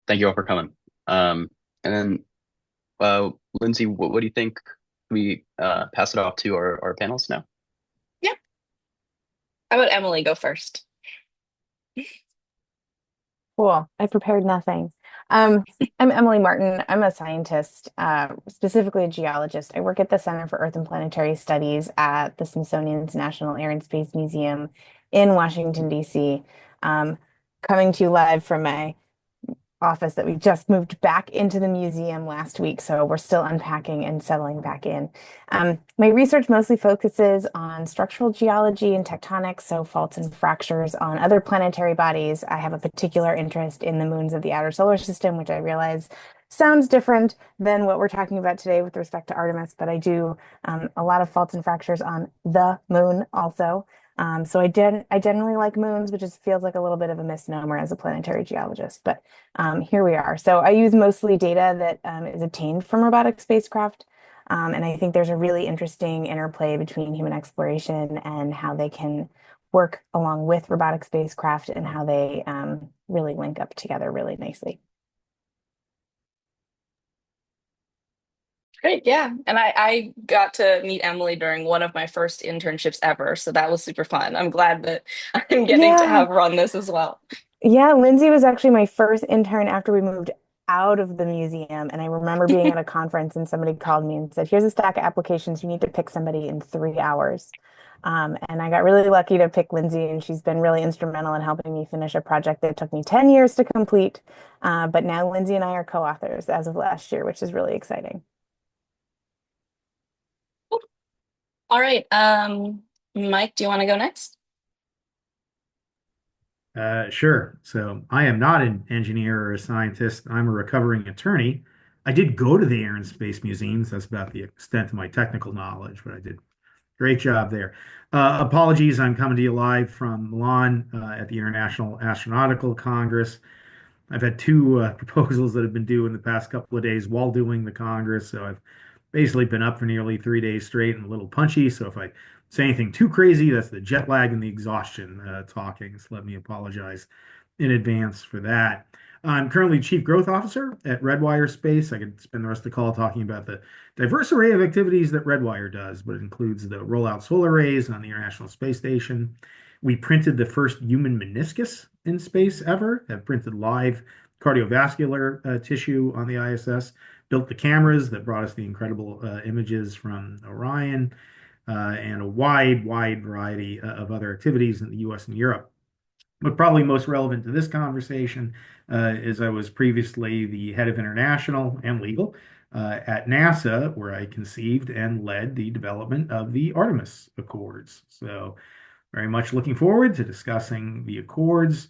Thank you all for coming. And then, Lindsay, what do you think? We pass it off to our panels now. Yeah. How about Emily go first? Cool. I prepared nothing. Um, I'm Emily Martin. I'm a scientist, specifically a geologist. I work at the Center for Earth and Planetary Studies at the Smithsonian's National Air and Space Museum in Washington, D.C. Um, Coming to you live from my office that we just moved back into the museum last week, so we're still unpacking and settling back in. My research mostly focuses on structural geology and tectonics, so faults and fractures on other planetary bodies. I have a particular interest in the moons of the outer solar system, which I realize sounds different than what we're talking about today with respect to Artemis, but I do a lot of faults and fractures on the moon also. I generally like moons, which just feels like a little bit of a misnomer as a planetary geologist, but here we are. So I use mostly data that is obtained from robotic spacecraft. And I think there's a really interesting interplay between human exploration and how they can work along with robotic spacecraft and how they really link up together really nicely. Great, yeah. And I got to meet Emily during one of my first internships ever, so that was super fun. I'm glad that I'm getting to Yeah, have her on this as well. yeah, Lindsay was actually my first intern after we moved out of the museum. And I remember being at a conference and somebody called me and said, here's a stack of applications. You need to pick somebody in 3 hours. And I got really lucky to pick Lindsay, and she's been really instrumental in helping me finish a project that took me 10 years to complete. But now Lindsay and I are co-authors as of last year, which is really exciting. All right. Mike, do you want to go next? Sure. So I am not an engineer or a scientist. I'm a recovering attorney. I did go to the Air and Space Museums. That's about the extent of my technical knowledge, but I did a great job there. Apologies, I'm coming to you live from Milan at the International Astronautical Congress. I've had two proposals that have been due in the past couple of days while doing the Congress. So I've basically been up for nearly 3 days straight and a little punchy. So if I say anything too crazy, that's the jet lag and the exhaustion talking. So let me apologize in advance for that. I'm currently Chief Growth Officer at Redwire Space. I could spend the rest of the call talking about the diverse array of activities that Redwire does, but it includes the rollout solar arrays on the International Space Station. We printed the first human meniscus in space ever, have printed live cardiovascular tissue on the ISS, built the cameras that brought us the incredible images from Orion, and a wide variety of other activities in the US and Europe. But probably most relevant to this conversation is I was previously the head of international and legal at NASA, where I conceived and led the development of the Artemis Accords. So very much looking forward to discussing the Accords.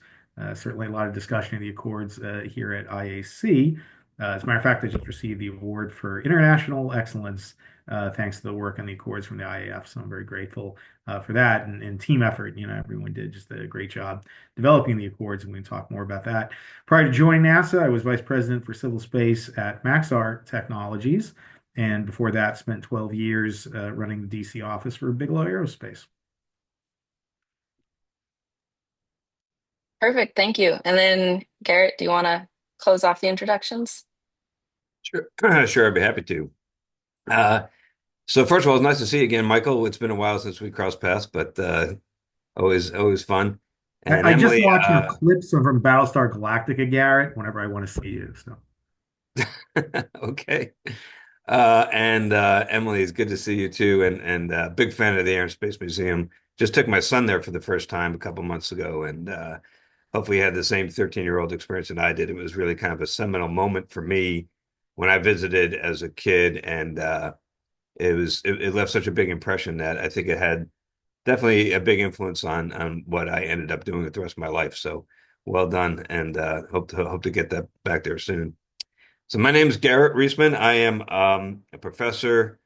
Certainly a lot of discussion of the Accords here at IAC. As a matter of fact, I just received the award for international excellence thanks to the work on the Accords from the IAF. So I'm very grateful for that and team effort. You know, everyone did just a great job developing the Accords, and we can talk more about that. Prior to joining NASA, I was vice president for civil space at Maxar Technologies. And before that, spent 12 years running the DC office for Bigelow Aerospace. Perfect, thank you. And then Garrett, do you want to close off the introductions? Sure, sure, I'd be happy to. Uh, so first of all, it's nice to see you again, Michael. It's been a while since we crossed paths, but always fun. And I just Emily, watch your clips from Battlestar Galactica, Garrett, whenever I want to see you. So okay. And Emily, it's good to see you too, and big fan of the Air and Space Museum. Just took my son there for the first time a couple months ago, and hopefully he had the same 13-year-old experience that I did. It was really kind of a seminal moment for me when I visited as a kid, and it left such a big impression that I think it had definitely a big influence on what I ended up doing with the rest of my life. So well done, and hope to get that back there soon. So my name is Garrett Reisman. I am a professor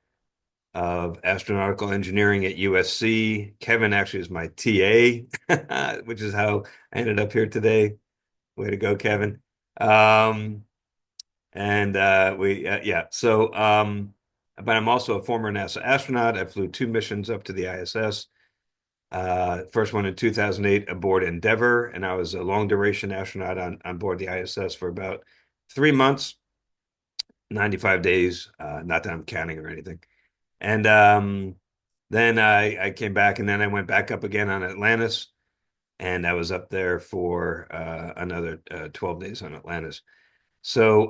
of astronautical engineering at USC. Kevin actually is my TA, which is how I ended up here today. Way to go, Kevin. And yeah. So, but I'm also a former NASA astronaut. I flew two missions up to the ISS. First one in 2008 aboard Endeavour, and I was a long duration astronaut on board the ISS for about 3 months, 95 days, not that I'm counting or anything. And then I came back, and then I went back up again on Atlantis, and I was up there for another 12 days on Atlantis. So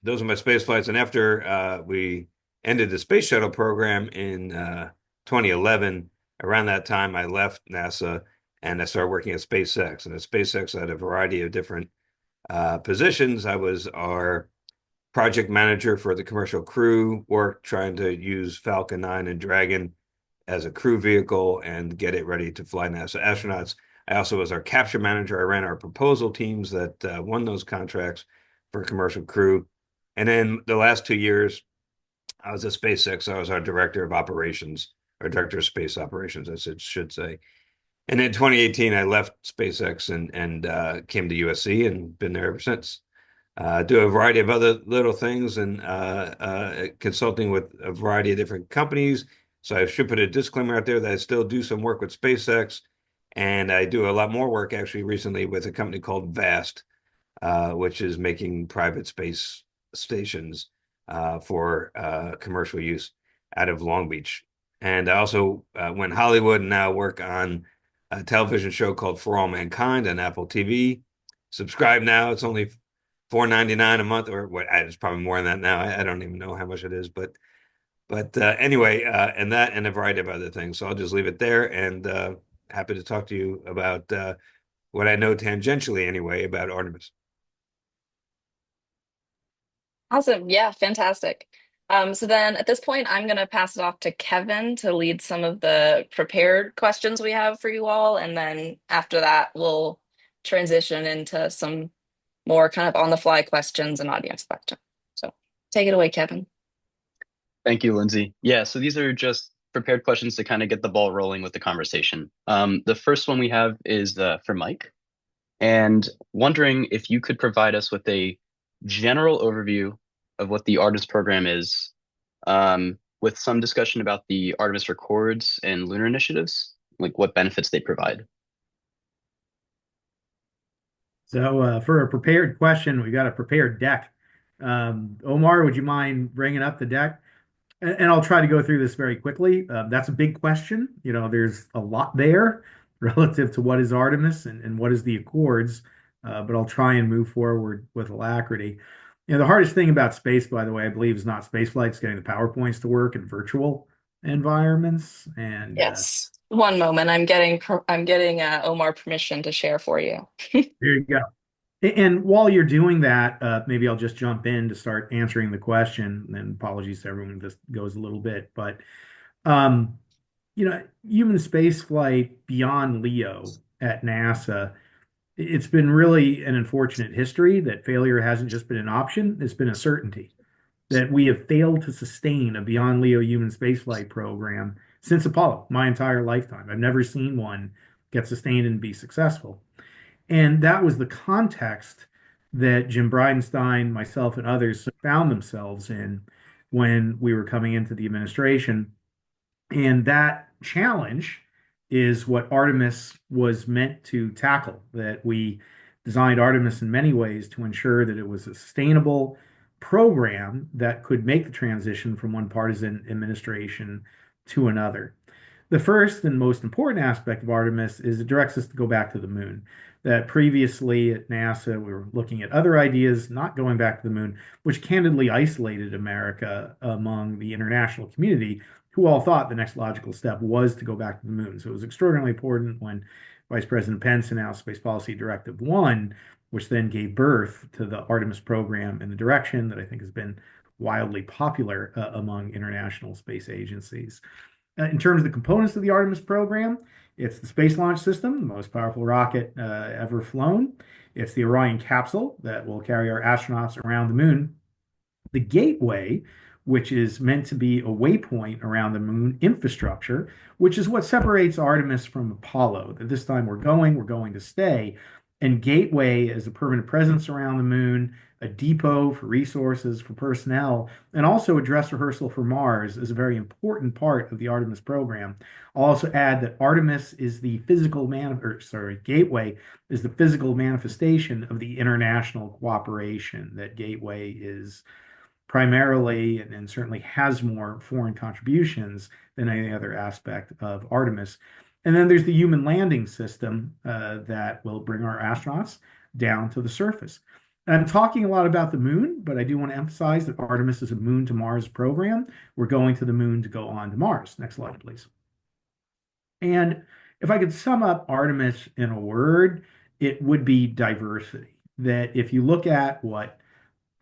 those are my space flights. And after we ended the space shuttle program in 2011, around that time, I left NASA and I started working at SpaceX. And at SpaceX, I had a variety of different positions. I was our project manager for the commercial crew work, trying to use Falcon 9 and Dragon as a crew vehicle and get it ready to fly NASA astronauts. I also was our capture manager. I ran our proposal teams that won those contracts for commercial crew. And then the last 2 years, I was at SpaceX. I was our director of operations, or director of space operations, I should say. And in 2018, I left SpaceX and came to USC and been there ever since. Do a variety of other little things and consulting with a variety of different companies. So I should put a disclaimer out there that I still do some work with SpaceX, and I do a lot more work actually recently with a company called VAST, which is making private space stations for commercial use out of Long Beach. And I also went Hollywood and now work on a television show called For All Mankind on Apple TV. Subscribe now. It's only $4.99 a month, or what? It's probably more than that now. I don't even know how much it is, but anyway, and that and a variety of other things. So I'll just leave it there, and happy to talk to you about what I know tangentially anyway about Artemis. Awesome. Yeah, fantastic. So then at this point, I'm going to pass it off to Kevin to lead some of the prepared questions we have for you all. And then after that, we'll transition into some more kind of on the fly questions and audience questions. So take it away, Kevin. Thank you, Lindsay. Yeah, so these are just prepared questions to kind of get the ball rolling with the conversation. The first one we have is for Mike, and wondering if you could provide us with a general overview of what the Artemis program is, with some discussion about the Artemis Records and lunar initiatives, like what benefits they provide. So for a prepared question, we got a prepared deck. Omar, would you mind bringing up the deck? And I'll try to go through this very quickly. That's a big question. You know, there's a lot there relative to what is Artemis and what is the Accords, but I'll try and move forward with alacrity. You know, the hardest thing about space, by the way, I believe, is not space flights, getting the PowerPoints to work in virtual environments. And yes, one moment. I'm getting Omar permission to share for you. there you go. And while you're doing that, maybe I'll just jump in to start answering the question. And apologies to everyone, this goes a little bit, but you know, human space flight beyond LEO at NASA, it's been really an unfortunate history that failure hasn't just been an option, it's been a certainty that we have failed to sustain a beyond LEO human spaceflight program since Apollo, my entire lifetime. I've never seen one get sustained and be successful. And that was the context that Jim Bridenstine, myself, and others found themselves in when we were coming into the administration. And that challenge is what Artemis was meant to tackle, that we designed Artemis in many ways to ensure that it was a sustainable program that could make the transition from one partisan administration to another. The first and most important aspect of Artemis is it directs us to go back to the moon. That previously at NASA, we were looking at other ideas, not going back to the moon, which candidly isolated America among the international community, who all thought the next logical step was to go back to the moon. So it was extraordinarily important when Vice President Pence announced Space Policy Directive 1, which then gave birth to the Artemis program in the direction that I think has been wildly popular among international space agencies. In terms of the components of the Artemis program, it's the Space Launch System, the most powerful rocket ever flown. It's the Orion capsule that will carry our astronauts around the moon. The Gateway, which is meant to be a waypoint around the moon infrastructure, which is what separates Artemis from Apollo. That this time we're going to stay. And Gateway is a permanent presence around the moon, a depot for resources, for personnel, and also a dress rehearsal for Mars is a very important part of the Artemis program. I'll also add that Artemis is the Gateway is the physical manifestation of the international cooperation. That Gateway is primarily and certainly has more foreign contributions than any other aspect of Artemis. And then there's the human landing system that will bring our astronauts down to the surface. And I'm talking a lot about the moon, but I do want to emphasize that Artemis is a moon to Mars program. We're going to the moon to go on to Mars. Next slide, please. And if I could sum up Artemis in a word, it would be diversity. That if you look at what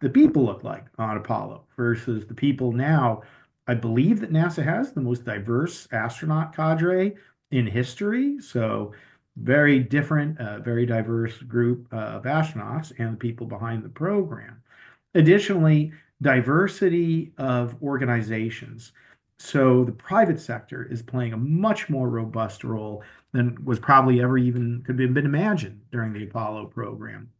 the people look like on Apollo versus the people now, I believe that NASA has the most diverse astronaut cadre in history. So very different, very diverse group of astronauts and the people behind the program. Additionally, diversity of organizations. So the private sector is playing a much more robust role than was probably ever even could have been imagined during the Apollo program.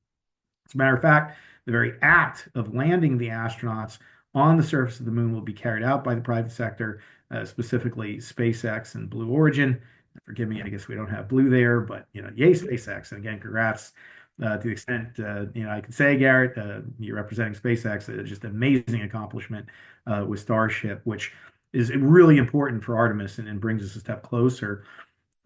As a matter of fact, the very act of landing the astronauts on the surface of the moon will be carried out by the private sector, specifically SpaceX and Blue Origin. Forgive me, I guess we don't have Blue there, but yay SpaceX! And again, congrats to the extent I can say, Garrett, you're representing SpaceX. Just an amazing accomplishment with Starship, which is really important for Artemis and brings us a step closer.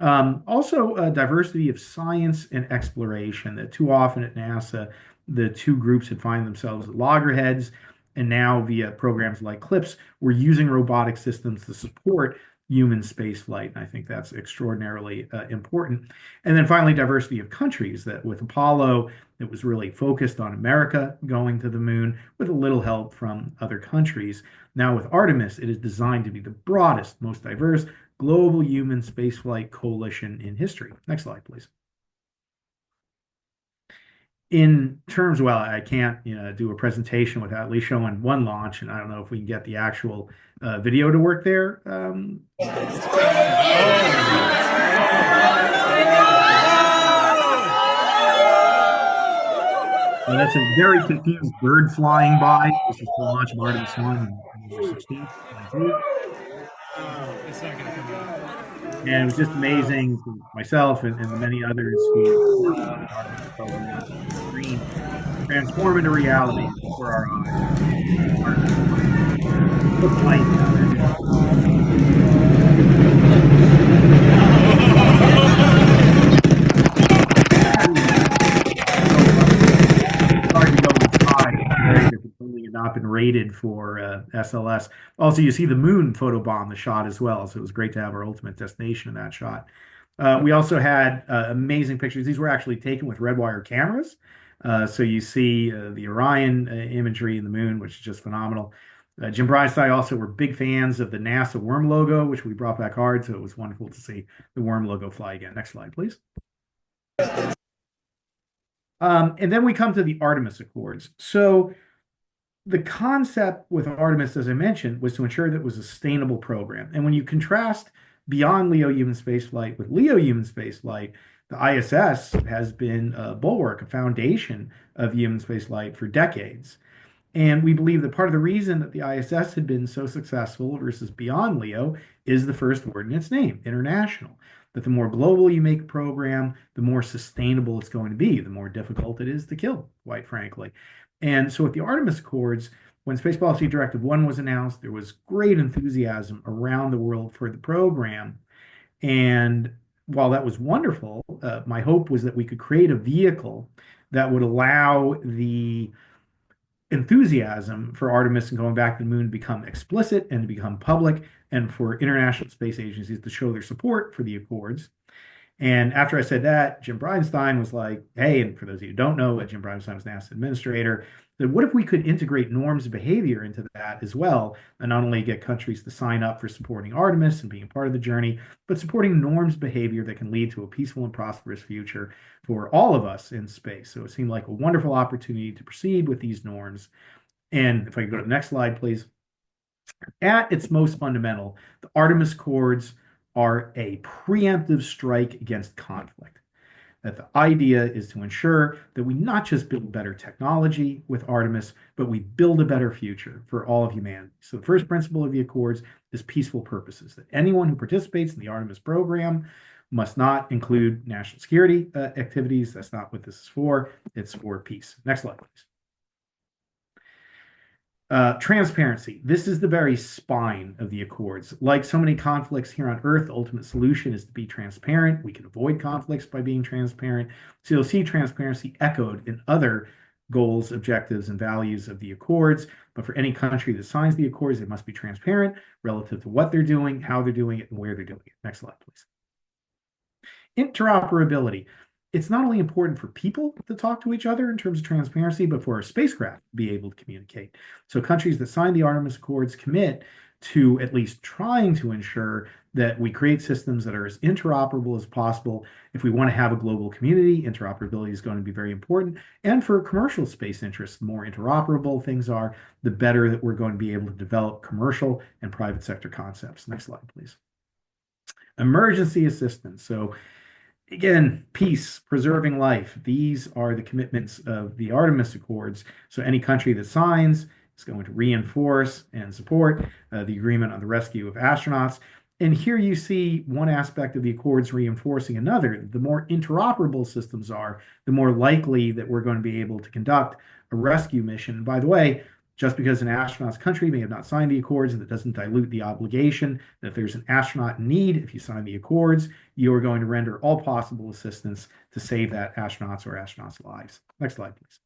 Also, diversity of science and exploration. That too often at NASA, the two groups had find themselves at loggerheads, and now via programs like CLIPS, we're using robotic systems to support human space flight. And I think that's extraordinarily important. And then finally, diversity of countries. That with Apollo, it was really focused on America going to the moon with a little help from other countries. Now with Artemis, it is designed to be the broadest, most diverse global human spaceflight coalition in history. Next slide, please. In terms, well, I can't do a presentation without at least showing one launch, and I don't know if we can get the actual video to work there. Well, that's a very confused bird flying by. This is the launch of Artemis 1 on November 16th, 2022. It's not going to come out. And it was just amazing for myself and the many others who worked on the Artemis program. The screen transform into reality before our eyes. Look light down there. Not been rated for SLS. Also, you see the moon photobomb the shot as well, so it was great to have our ultimate destination in that shot. We also had amazing pictures. These were actually taken with red wire cameras, so you see the Orion imagery in the moon, which is just phenomenal. Jim Brian and I also were big fans of the NASA worm logo, which we brought back hard, so it was wonderful to see the worm logo fly again. Next slide, please. And then we come to the Artemis Accords. So the concept with Artemis, as I mentioned, was to ensure that it was a sustainable program. And when you contrast beyond LEO human spaceflight with LEO human spaceflight, the ISS has been a bulwark, a foundation of human spaceflight for decades. And we believe that part of the reason that the ISS had been so successful versus beyond LEO is the first word in its name, international. That the more global you make a program, the more sustainable it's going to be, the more difficult it is to kill, quite frankly. And so with the Artemis Accords, when Space Policy Directive 1 was announced, there was great enthusiasm around the world for the program. And while that was wonderful, my hope was that we could create a vehicle that would allow the enthusiasm for Artemis and going back to the moon to become explicit and to become public, and for international space agencies to show their support for the Accords. And after I said that, Jim Bridenstine was like, hey, and for those of you who don't know, Jim Bridenstine was NASA administrator, that what if we could integrate norms of behavior into that as well, and not only get countries to sign up for supporting Artemis and being a part of the journey, but supporting norms behavior that can lead to a peaceful and prosperous future for all of us in space. So it seemed like a wonderful opportunity to proceed with these norms. And if I could go to the next slide, please. At its most fundamental, the Artemis Accords are a preemptive strike against conflict. that the idea is to ensure that we not just build better technology with Artemis, but we build a better future for all of humanity. So the first principle of the Accords is peaceful purposes, that anyone who participates in the Artemis program must not include national security activities. That's not what this is for. It's for peace. Next slide, please. Transparency. This is the very spine of the Accords. Like so many conflicts here on Earth, the ultimate solution is to be transparent. We can avoid conflicts by being transparent. So you'll see transparency echoed in other goals, objectives, and values of the Accords. But for any country that signs the Accords, it must be transparent relative to what they're doing, how they're doing it, and where they're doing it. Next slide, please. Interoperability. It's not only important for people to talk to each other in terms of transparency, but for our spacecraft to be able to communicate. So countries that sign the Artemis Accords commit to at least trying to ensure that we create systems that are as interoperable as possible. If we want to have a global community, interoperability is going to be very important. And for commercial space interests, the more interoperable things are, the better that we're going to be able to develop commercial and private sector concepts. Next slide, please. Emergency assistance. So again, peace, preserving life. These are the commitments of the Artemis Accords. So any country that signs is going to reinforce and support the agreement on the rescue of astronauts. And here you see one aspect of the Accords reinforcing another. The more interoperable systems are, the more likely that we're going to be able to conduct a rescue mission. And by the way, just because an astronaut's country may have not signed the Accords, and that doesn't dilute the obligation that if there's an astronaut in need, if you sign the Accords, you are going to render all possible assistance to save that astronaut's or astronauts' lives. Next slide, please.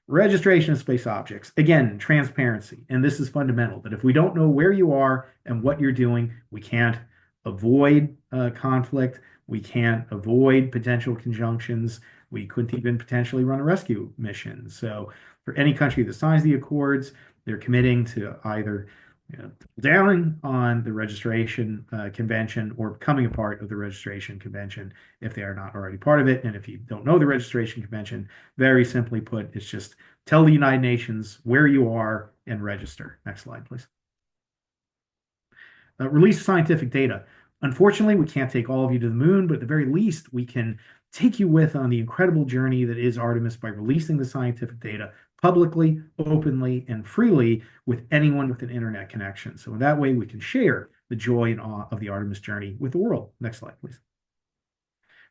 Registration of space objects. Again, transparency. And this is fundamental, that if we don't know where you are and what you're doing, we can't avoid conflict. We can't avoid potential conjunctions. We couldn't even potentially run a rescue mission. So for any country that signs the Accords, they're committing to either down on the registration convention or becoming a part of the registration convention if they are not already part of it. And if you don't know the registration convention, very simply put, it's just tell the United Nations where you are and register. Next slide, please. Release scientific data. Unfortunately, we can't take all of you to the moon, but at the very least, we can take you with on the incredible journey that is Artemis by releasing the scientific data publicly, openly, and freely with anyone with an internet connection. So in that way, we can share the joy and awe of the Artemis journey with the world. Next slide, please.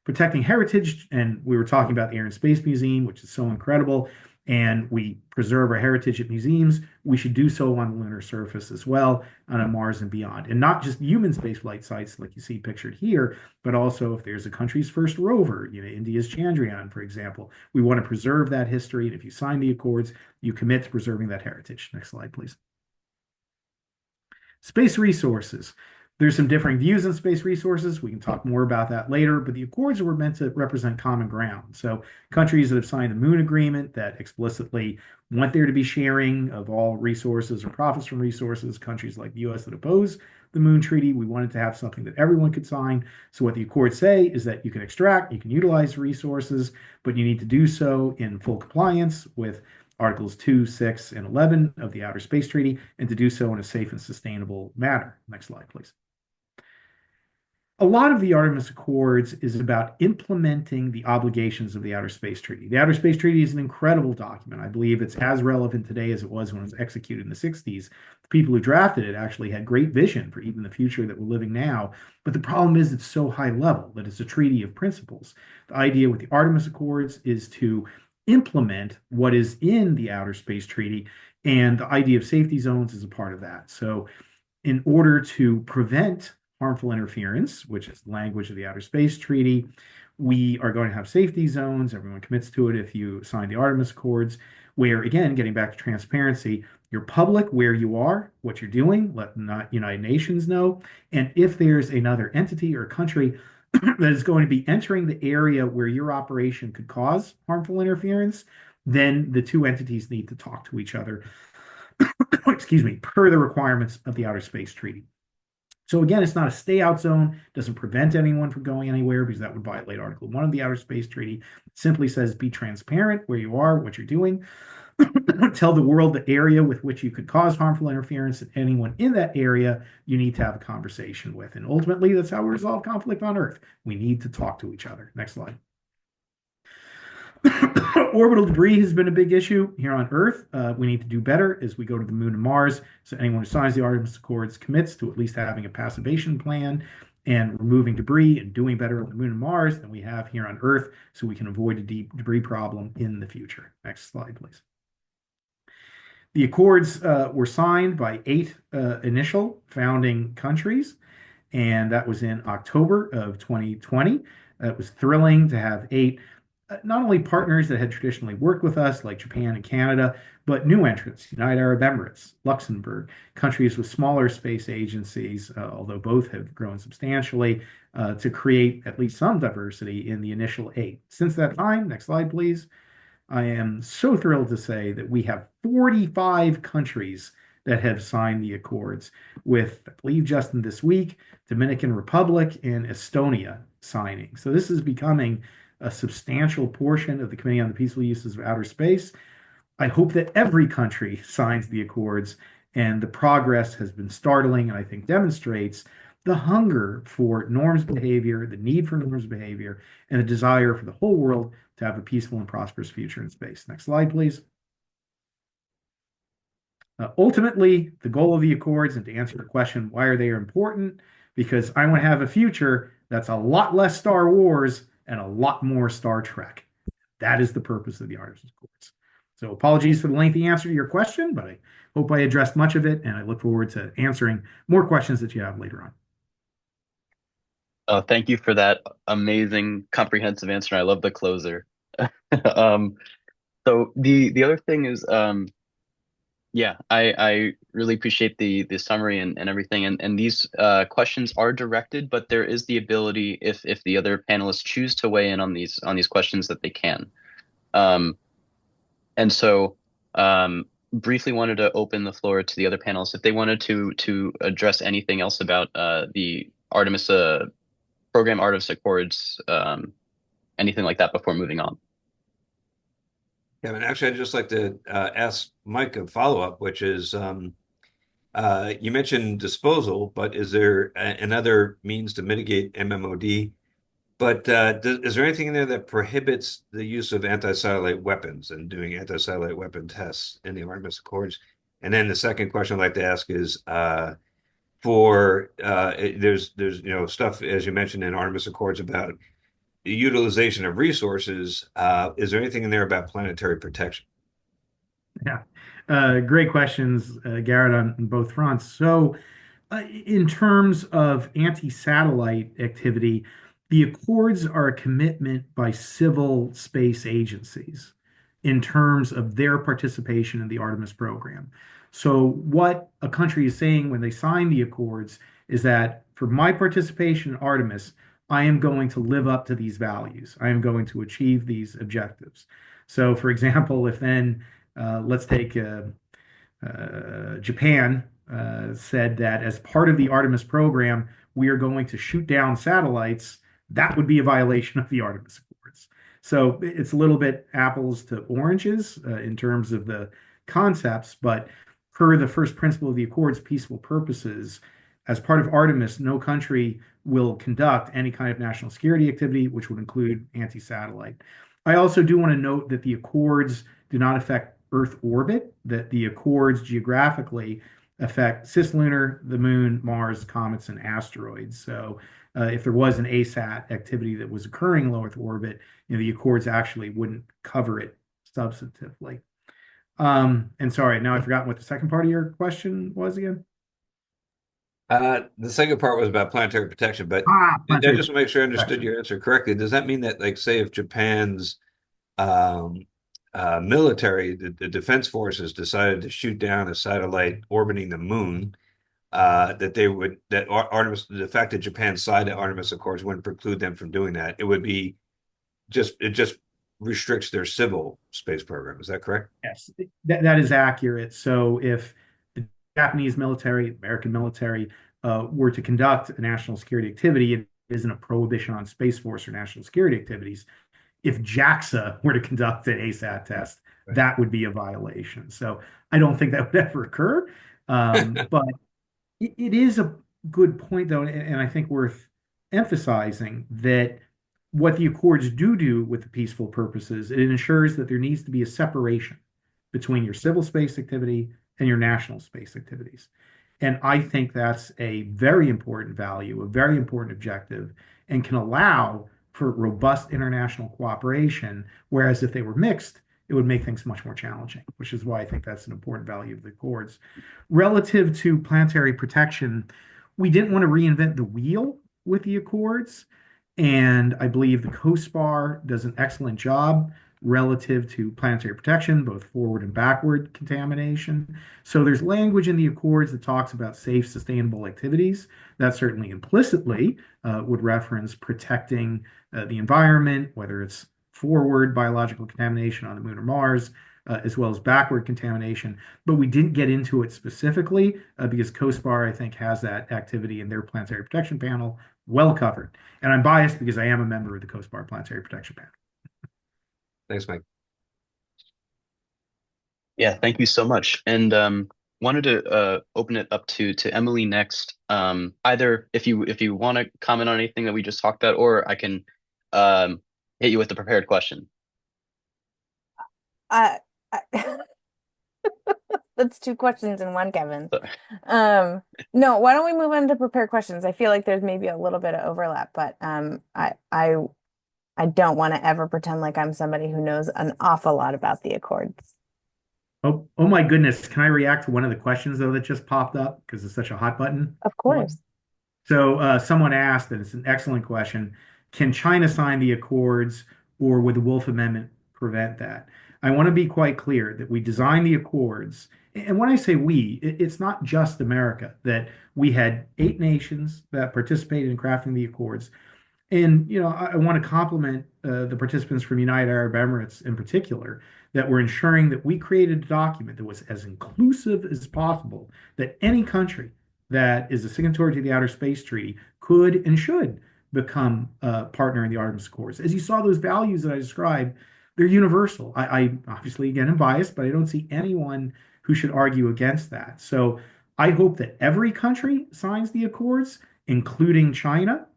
Protecting heritage, and we were talking about the Air and Space Museum, which is so incredible, and we preserve our heritage at museums. We should do so on the lunar surface as well, on Mars and beyond. And not just human spaceflight sites like you see pictured here, but also if there's a country's first rover, India's Chandrayaan, for example, we want to preserve that history. And if you sign the Accords, you commit to preserving that heritage. Next slide, please. Space resources. There's some differing views on space resources. We can talk more about that later, but the Accords were meant to represent common ground. So countries that have signed the Moon Agreement that explicitly want there to be sharing of all resources or profits from resources, countries like the US that oppose the Moon Treaty, we wanted to have something that everyone could sign. So what the Accords say is that you can extract, you can utilize resources, but you need to do so in full compliance with Articles 2, 6, and 11 of the Outer Space Treaty, and to do so in a safe and sustainable manner. Next slide, please. A lot of the Artemis Accords is about implementing the obligations of the Outer Space Treaty. The Outer Space Treaty is an incredible document. I believe it's as relevant today as it was when it was executed in the 60s. The people who drafted it actually had great vision for even the future that we're living now. But the problem is it's so high level that it's a treaty of principles. The idea with the Artemis Accords is to implement what is in the Outer Space Treaty, and the idea of safety zones is a part of that. So in order to prevent harmful interference, which is the language of the Outer Space Treaty, we are going to have safety zones. Everyone commits to it if you sign the Artemis Accords, where, again, getting back to transparency, you're public where you are, what you're doing, let the United Nations know. And if there's another entity or country that is going to be entering the area where your operation could cause harmful interference, then the two entities need to talk to each other, excuse me, per the requirements of the Outer Space Treaty. So again, it's not a stay out zone, doesn't prevent anyone from going anywhere because that would violate Article 1 of the Outer Space Treaty. It simply says be transparent where you are, what you're doing, Tell the world the area with which you could cause harmful interference, and anyone in that area you need to have a conversation with. And ultimately, that's how we resolve conflict on Earth. We need to talk to each other. Next slide. Orbital debris has been a big issue here on Earth. We need to do better as we go to the Moon and Mars. So anyone who signs the Artemis Accords commits to at least having a passivation plan and removing debris and doing better on the Moon and Mars than we have here on Earth, so we can avoid a deep debris problem in the future. Next slide, please. The Accords were signed by 8 initial founding countries, and that was in October of 2020. It was thrilling to have 8 not only partners that had traditionally worked with us, like Japan and Canada, but new entrants, United Arab Emirates, Luxembourg, countries with smaller space agencies, although both have grown substantially, to create at least some diversity in the initial 8. Since that time, next slide, please, I am so thrilled to say that we have 45 countries that have signed the Accords, with, I believe, just in this week, Dominican Republic and Estonia signing. So this is becoming a substantial portion of the Committee on the Peaceful Uses of Outer Space. I hope that every country signs the Accords, and the progress has been startling, and I think demonstrates the hunger for norms behavior, the need for norms behavior, and the desire for the whole world to have a peaceful and prosperous future in space. Next slide, please. Ultimately, the goal of the Accords, and to answer your question, why are they important? Because I want to have a future that's a lot less Star Wars and a lot more Star Trek. That is the purpose of the Artemis Accords. So apologies for the lengthy answer to your question, but I hope I addressed much of it, and I look forward to answering more questions that you have later on. Thank you for that amazing comprehensive answer. I love the closer. So the other thing is, yeah, I really appreciate the summary and everything. And these questions are directed, but there is the ability, if the other panelists choose to weigh in on these questions, that they can. And so briefly wanted to open the floor to the other panelists if they wanted to address anything else about the Artemis program, Artemis Accords, anything like that before moving on. Yeah, I mean, actually, I'd just like to ask Mike a follow-up, which is you mentioned disposal, but is there another means to mitigate MMOD? But is there anything in there that prohibits the use of anti-satellite weapons and doing anti-satellite weapon tests in the Artemis Accords? And then the second question I'd like to ask is there's stuff, as you mentioned, in Artemis Accords about the utilization of resources. Is there anything in there about planetary protection? Yeah, great questions, Garrett, on both fronts. So, in terms of anti-satellite activity, the Accords are a commitment by civil space agencies in terms of their participation in the Artemis program. So, what a country is saying when they sign the Accords is that for my participation in Artemis, I am going to live up to these values. I am going to achieve these objectives. So, for example, if then let's take Japan said that as part of the Artemis program, we are going to shoot down satellites, that would be a violation of the Artemis Accords. So it's a little bit apples to oranges in terms of the concepts, but per the first principle of the Accords, peaceful purposes, as part of Artemis, no country will conduct any kind of national security activity, which would include anti-satellite. I also do want to note that the Accords do not affect Earth orbit, that the Accords geographically affect cislunar, the Moon, Mars, comets, and asteroids. So if there was an ASAT activity that was occurring in low Earth orbit, the Accords actually wouldn't cover it substantively. And sorry, now I've forgotten what the second part of your question was again. The second part was about planetary protection, but planetary I just want to make sure I understood protection. your answer correctly. Does that mean that, like, say, if Japan's military, the defense forces decided to shoot down a satellite orbiting the moon, that Artemis, the fact that Japan signed the Artemis Accords wouldn't preclude them from doing that. It just restricts their civil space program. Is that correct? Yes, that is accurate. So if the Japanese military, American military, were to conduct a national security activity, it isn't a prohibition on Space Force or national security activities. If JAXA were to conduct an ASAT test, Right. that would be a violation. So I don't think that would ever occur. But it is a good point, though, and I think worth emphasizing that what the Accords do with the peaceful purposes, it ensures that there needs to be a separation between your civil space activity and your national space activities. And I think that's a very important value, a very important objective, and can allow for robust international cooperation. Whereas if they were mixed, it would make things much more challenging, which is why I think that's an important value of the Accords. Relative to planetary protection, we didn't want to reinvent the wheel with the Accords. And I believe the COSPAR does an excellent job relative to planetary protection, both forward and backward contamination. So there's language in the Accords that talks about safe, sustainable activities. That certainly implicitly would reference protecting the environment, whether it's forward biological contamination on the moon or Mars, as well as backward contamination. But we didn't get into it specifically because COSPAR, I think, has that activity in their planetary protection panel well covered. And I'm biased because I am a member of the COSPAR planetary protection panel. Thanks, Mike. Yeah, thank you so much. And wanted to open it up to Emily next. Either if you want to comment on anything that we just talked about, or I can hit you with the prepared question. I, that's two questions in one, Kevin. No, why don't we move on to prepared questions? I feel like there's maybe a little bit of overlap, but I don't want to ever pretend like I'm somebody who knows an awful lot about the Accords. Oh my goodness. Can I react to one of the questions though that just popped up because it's such a hot button Of one? course. So someone asked, and it's an excellent question, can China sign the Accords or would the Wolf Amendment prevent that? I want to be quite clear that we designed the Accords. And when I say we, it's not just America, that we had 8 nations that participated in crafting the Accords. And I want to compliment the participants from United Arab Emirates in particular that were ensuring that we created a document that was as inclusive as possible, that any country that is a signatory to the Outer Space Treaty could and should become a partner in the Artemis Accords. As you saw, those values that I described, they're universal. I obviously, again, am biased, but I don't see anyone who should argue against that. So I hope that every country signs the Accords, including China.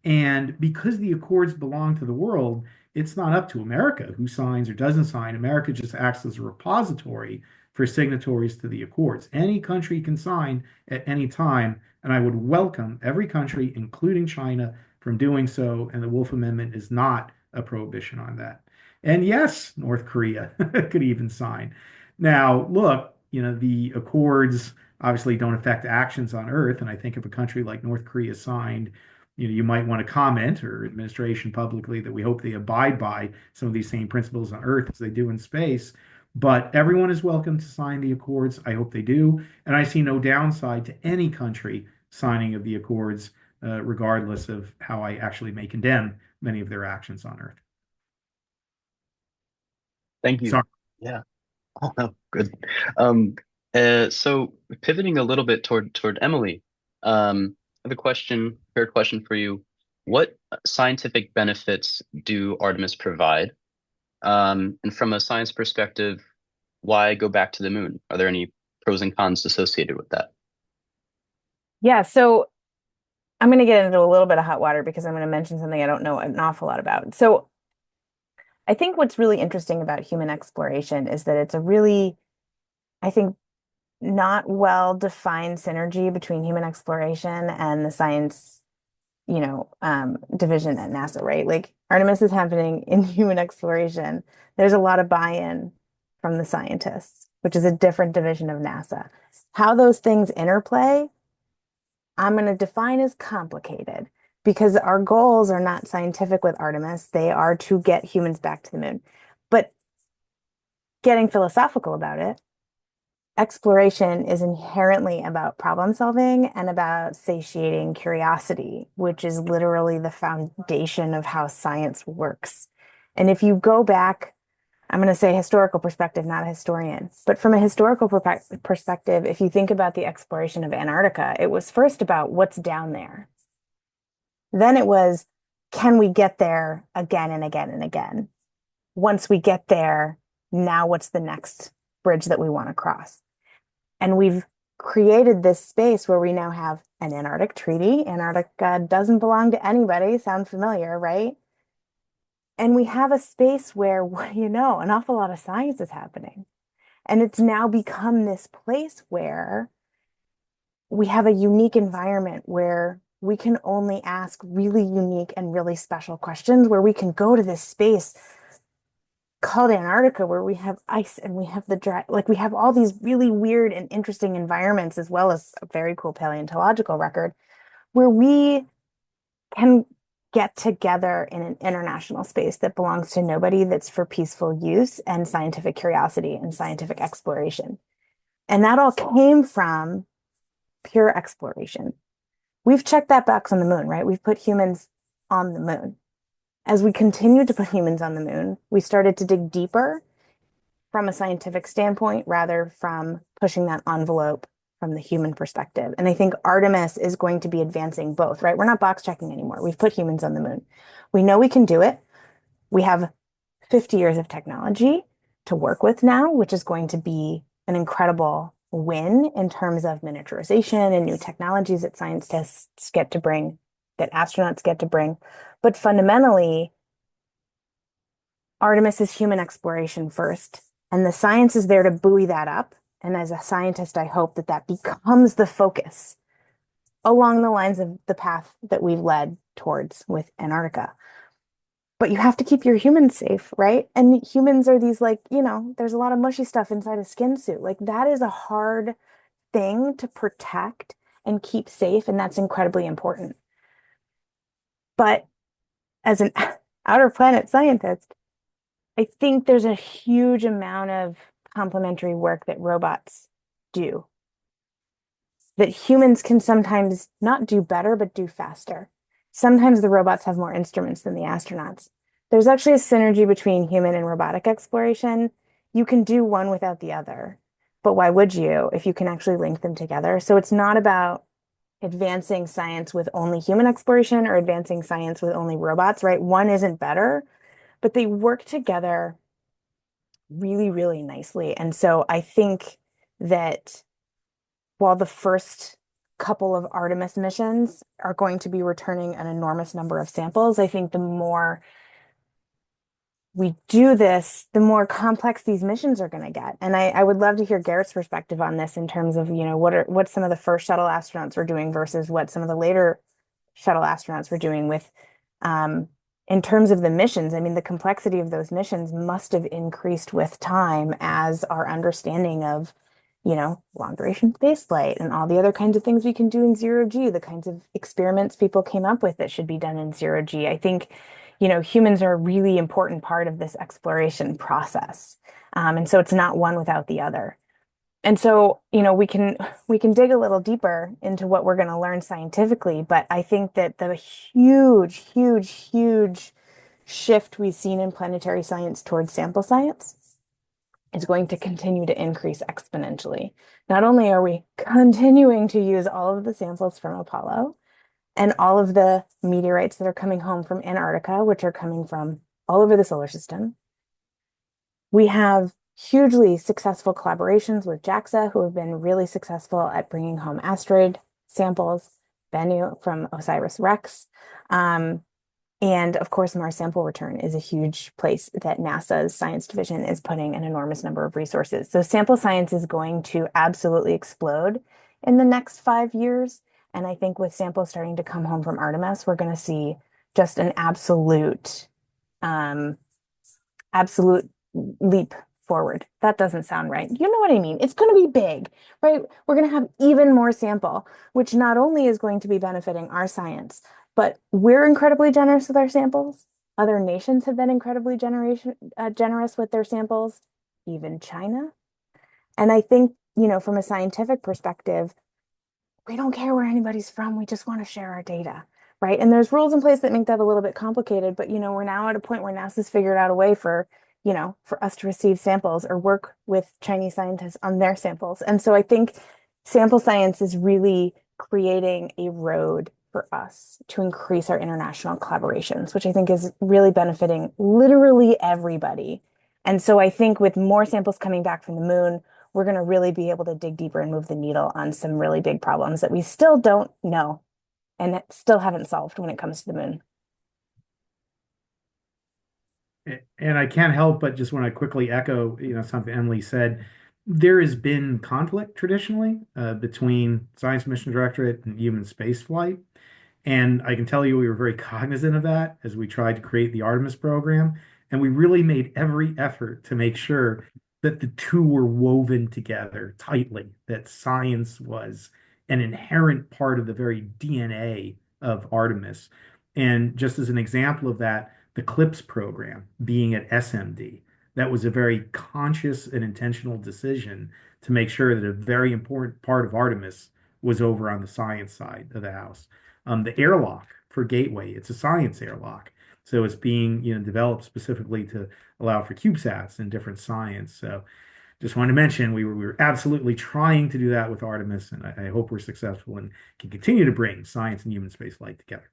And because the Accords belong to the world, it's not up to America who signs or doesn't sign. America just acts as a repository for signatories to the Accords. Any country can sign at any time, and I would welcome every country, including China, from doing so. And the Wolf Amendment is not a prohibition on that. And yes, North Korea could even sign. Now, look, the Accords obviously don't affect actions on Earth. And I think if a country like North Korea signed, you might want to comment or administration publicly that we hope they abide by some of these same principles on Earth as they do in space. But everyone is welcome to sign the Accords. I hope they do. And I see no downside to any country signing of the Accords, regardless of how I actually may condemn many of their actions on Earth. Thank you. Sorry. Yeah. Oh, no, good. So pivoting a little bit toward Emily, I have a prepared question for you. What scientific benefits do Artemis provide? And from a science perspective, why go back to the moon? Are there any pros and cons associated with that? Yeah, so I'm going to get into a little bit of hot water because I'm going to mention something I don't know an awful lot about. So I think what's really interesting about human exploration is that it's a really, I think, not well-defined synergy between human exploration and the science, division at NASA, right? Like Artemis is happening in human exploration. There's a lot of buy-in from the scientists, which is a different division of NASA. How those things interplay, I'm going to define as complicated because our goals are not scientific with Artemis. They are to get humans back to the moon. But getting philosophical about it, exploration is inherently about problem solving and about satiating curiosity, which is literally the foundation of how science works. And if you go back, I'm going to say historical perspective, not a historian, but from a historical perspective, if you think about the exploration of Antarctica, it was first about what's down there. Then it was, can we get there again and again and again? Once we get there, now what's the next bridge that we want to cross? And we've created this space where we now have an Antarctic treaty. Antarctica doesn't belong to anybody. Sound familiar, right? And we have a space where, an awful lot of science is happening. And it's now become this place where we have a unique environment where we can only ask really unique and really special questions, where we can go to this space called Antarctica, where we have ice and we have the dry, like we have all these really weird and interesting environments, as well as a very cool paleontological record, where we can get together in an international space that belongs to nobody, that's for peaceful use and scientific curiosity and scientific exploration. And that all came from pure exploration. We've checked that box on the moon, right? We've put humans on the moon. As we continued to put humans on the moon, we started to dig deeper from a scientific standpoint rather from pushing that envelope from the human perspective. And I think Artemis is going to be advancing both, right? We're not box checking anymore. We've put humans on the moon. We know we can do it. We have 50 years of technology to work with now, which is going to be an incredible win in terms of miniaturization and new technologies that scientists get to bring, that astronauts get to bring. But fundamentally, Artemis is human exploration first, and the science is there to buoy that up. And as a scientist, I hope that that becomes the focus along the lines of the path that we've led towards with Antarctica. But you have to keep your humans safe, right? And humans are these, like, there's a lot of mushy stuff inside a skin suit. Like, that is a hard thing to protect and keep safe, and that's incredibly important. But as an outer planet scientist, I think there's a huge amount of complementary work that robots do, that humans can sometimes not do better, but do faster. Sometimes the robots have more instruments than the astronauts. There's actually a synergy between human and robotic exploration. You can do one without the other, but why would you if you can actually link them together? So it's not about advancing science with only human exploration or advancing science with only robots, right? One isn't better, but they work together really, really nicely. And so I think that while the first couple of Artemis missions are going to be returning an enormous number of samples, I think the more we do this, the more complex these missions are going to get. And I would love to hear Garrett's perspective on this in terms of, what some of the first shuttle astronauts were doing versus what some of the later shuttle astronauts were doing with, in terms of the missions. I mean, the complexity of those missions must have increased with time as our understanding of, long duration space flight and all the other kinds of things we can do in zero G, the kinds of experiments people came up with that should be done in zero G. I think, humans are a really important part of this exploration process. And so it's not one without the other. And so, we can dig a little deeper into what we're going to learn scientifically, but I think that the huge, huge, huge shift we've seen in planetary science towards sample science is going to continue to increase exponentially. Not only are we continuing to use all of the samples from Apollo and all of the meteorites that are coming home from Antarctica, which are coming from all over the solar system, we have hugely successful collaborations with JAXA, who have been really successful at bringing home asteroid samples, Bennu from OSIRIS-REx. And of course, Mars sample return is a huge place that NASA's science division is putting an enormous number of resources. So sample science is going to absolutely explode in the next 5 years. And I think with samples starting to come home from Artemis, we're going to see just an absolute leap forward. That doesn't sound right. You know what I mean? It's going to be big, right? We're going to have even more sample, which not only is going to be benefiting our science, but we're incredibly generous with our samples. Other nations have been incredibly generous with their samples, even China. And I think, from a scientific perspective, we don't care where anybody's from. We just want to share our data, right? And there's rules in place that make that a little bit complicated, but, we're now at a point where NASA's figured out a way for us to receive samples or work with Chinese scientists on their samples. And so I think sample science is really creating a road for us to increase our international collaborations, which I think is really benefiting literally everybody. And so I think with more samples coming back from the moon, we're going to really be able to dig deeper and move the needle on some really big problems that we still don't know and still haven't solved when it comes to the moon. And I can't help but just want to quickly echo, something Emily said. There has been conflict traditionally between Science Mission Directorate and human space flight. And I can tell you we were very cognizant of that as we tried to create the Artemis program. And we really made every effort to make sure that the two were woven together tightly, that science was an inherent part of the very DNA of Artemis. And just as an example of that, the CLIPS program being at SMD, that was a very conscious and intentional decision to make sure that a very important part of Artemis was over on the science side of the house. The airlock for Gateway, it's a science airlock. So it's being, developed specifically to allow for CubeSats and different science. So just wanted to mention we were absolutely trying to do that with Artemis, and I hope we're successful and can continue to bring science and human space flight together.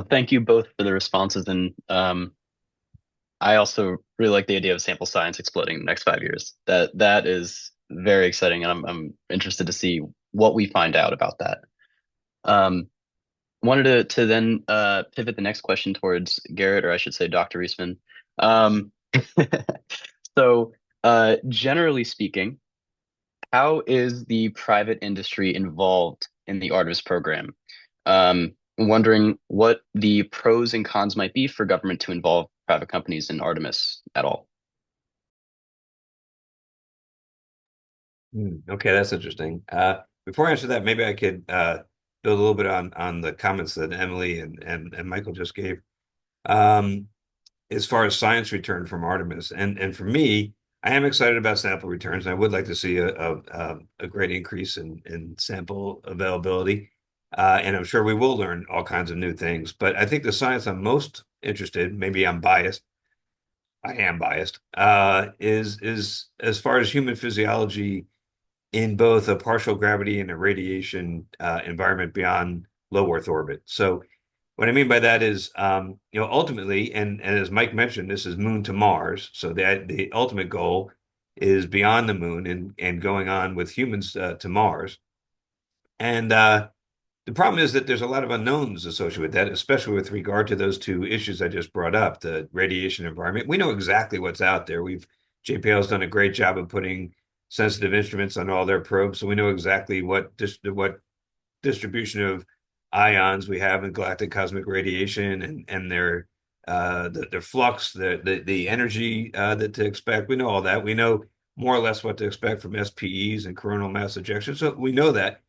Thank you both for the responses, and I also really like the idea of sample science exploding in the next 5 years. That is very exciting, and I'm interested to see what we find out about that. Wanted to then pivot the next question towards Garrett, or I should say Dr. Reisman. Um, so generally speaking, how is the private industry involved in the Artemis program? Wondering what the pros and cons might be for government to involve private companies in Artemis at all. Okay, that's interesting. Before I answer that, maybe I could build a little bit on the comments that Emily and Michael just gave. As far as science return from Artemis, and for me, I am excited about sample returns. And I would like to see a great increase in sample availability. And I'm sure we will learn all kinds of new things. But I think the science I'm most interested, maybe I'm biased, I am biased, is as far as human physiology in both a partial gravity and a radiation environment beyond low Earth orbit. So what I mean by that is, ultimately, and as Mike mentioned, this is Moon to Mars. So the ultimate goal is beyond the moon and going on with humans to Mars. And the problem is that there's a lot of unknowns associated with that, especially with regard to those two issues I just brought up, the radiation environment. We know exactly what's out there. JPL's done a great job of putting sensitive instruments on all their probes, so we know exactly what distribution of ions we have in galactic cosmic radiation and their flux, the energy that to expect. We know all that. We know more or less what to expect from SPEs and coronal mass ejection. So we know that.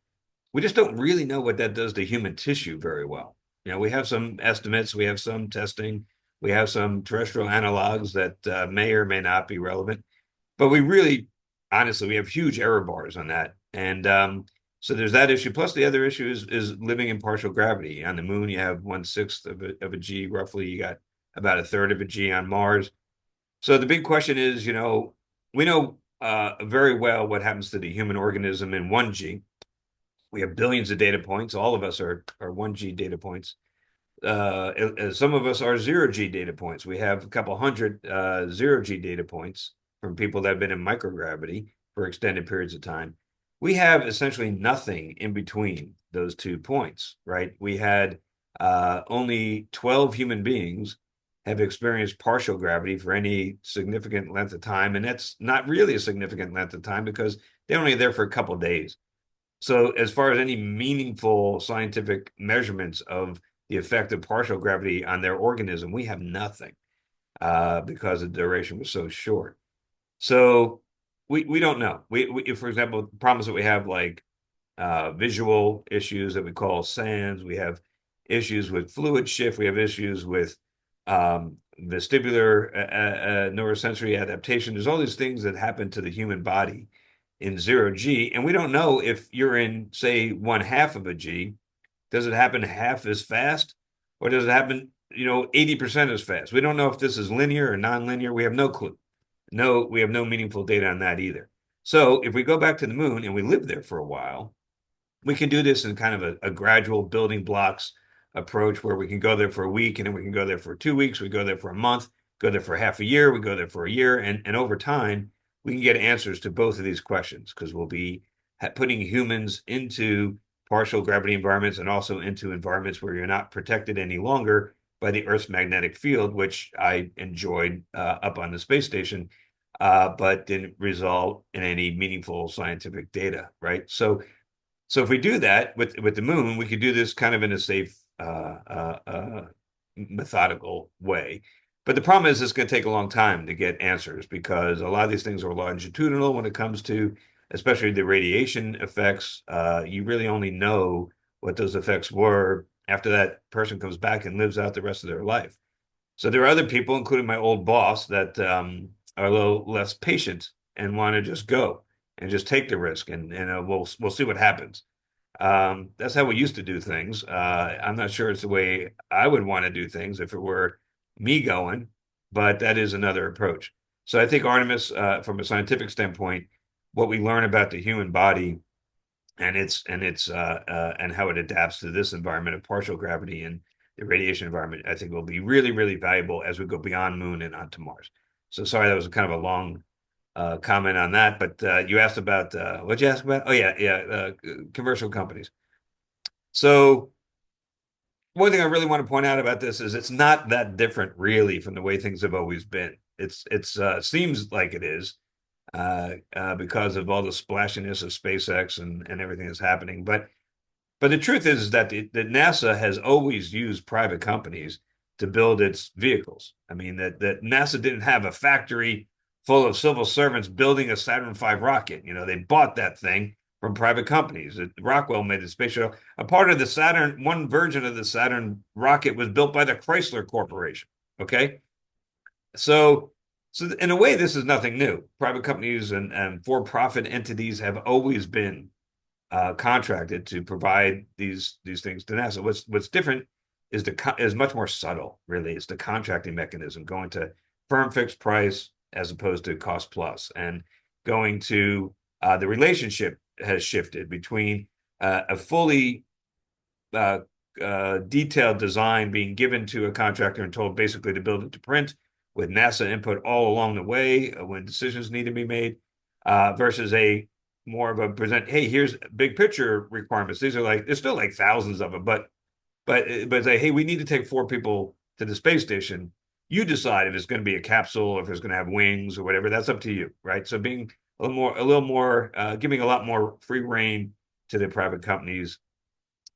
We just don't really know what that does to human tissue very well. We have some estimates, we have some testing, we have some terrestrial analogs that may or may not be relevant, but we really, honestly, we have huge error bars on that. And so there's that issue. Plus, the other issue is living in partial gravity. On the moon, you have 1/6 of a G, roughly. You got about 1/3 of a G on Mars. So the big question is, we know very well what happens to the human organism in 1G. We have billions of data points. All of us are 1G data points. Some of us are 0G data points. We have a couple hundred 0G data points from people that have been in microgravity for extended periods of time. We have essentially nothing in between those 2 points, right? We had only 12 human beings have experienced partial gravity for any significant length of time. And that's not really a significant length of time because they're only there for a couple of days. So as far as any meaningful scientific measurements of the effect of partial gravity on their organism, we have nothing because the duration was so short. So we don't know. If, for example, problems that we have like visual issues that we call SANS, we have issues with fluid shift, we have issues with vestibular neurosensory adaptation. There's all these things that happen to the human body in 0G, and we don't know if you're in, say, 1/2 of a G, does it happen half as fast, or does it happen, 80% as fast? We don't know if this is linear or nonlinear. We have no clue. We have no meaningful data on that either. So if we go back to the moon and we live there for a while, we can do this in kind of a gradual building blocks approach where we can go there for a week, and then we can go there for 2 weeks, we go there for a month, go there for half a year, we go there for a year, and over time we can get answers to both of these questions, because we'll be putting humans into partial gravity environments and also into environments where you're not protected any longer by the Earth's magnetic field, which I enjoyed up on the space station, but didn't result in any meaningful scientific data, right? So if we do that with the moon, we could do this kind of in a safe, methodical way. But the problem is it's going to take a long time to get answers, because a lot of these things are longitudinal when it comes to, especially the radiation effects. You really only know what those effects were after that person comes back and lives out the rest of their life. So there are other people, including my old boss, that are a little less patient and want to just go and just take the risk, and we'll see what happens. That's how we used to do things. I'm not sure it's the way I would want to do things if it were me going, but that is another approach. So I think Artemis, from a scientific standpoint, what we learn about the human body and and how it adapts to this environment of partial gravity and the radiation environment, I think will be really, really valuable as we go beyond Moon and onto Mars. So sorry, that was kind of a long comment on that, but you asked about what'd you ask about? Oh yeah, commercial companies. So one thing I really want to point out about this is it's not that different really from the way things have always been. It's seems like it is because of all the splashiness of SpaceX and everything that's happening. But the truth is that that NASA has always used private companies to build its vehicles. I mean, that NASA didn't have a factory full of civil servants building a Saturn V rocket. You know, they bought that thing from private companies. Rockwell made the space shuttle. A part of the Saturn, one version of the Saturn rocket was built by the Chrysler Corporation. Okay. So in a way, this is nothing new. Private companies and for-profit entities have always been contracted to provide these things to NASA. What's different is much more subtle, really. It's the contracting mechanism, going to firm fixed price as opposed to cost plus, and going to the relationship has shifted between a fully detailed design being given to a contractor and told basically to build it to print, with NASA input all along the way when decisions need to be made, versus a more of a present, hey, here's big picture requirements. These are like, there's still like thousands of them, but say, hey, we need to take 4 people to the space station. You decide if it's going to be a capsule or if it's going to have wings or whatever. That's up to you, right? So being a little more, giving a lot more free rein to the private companies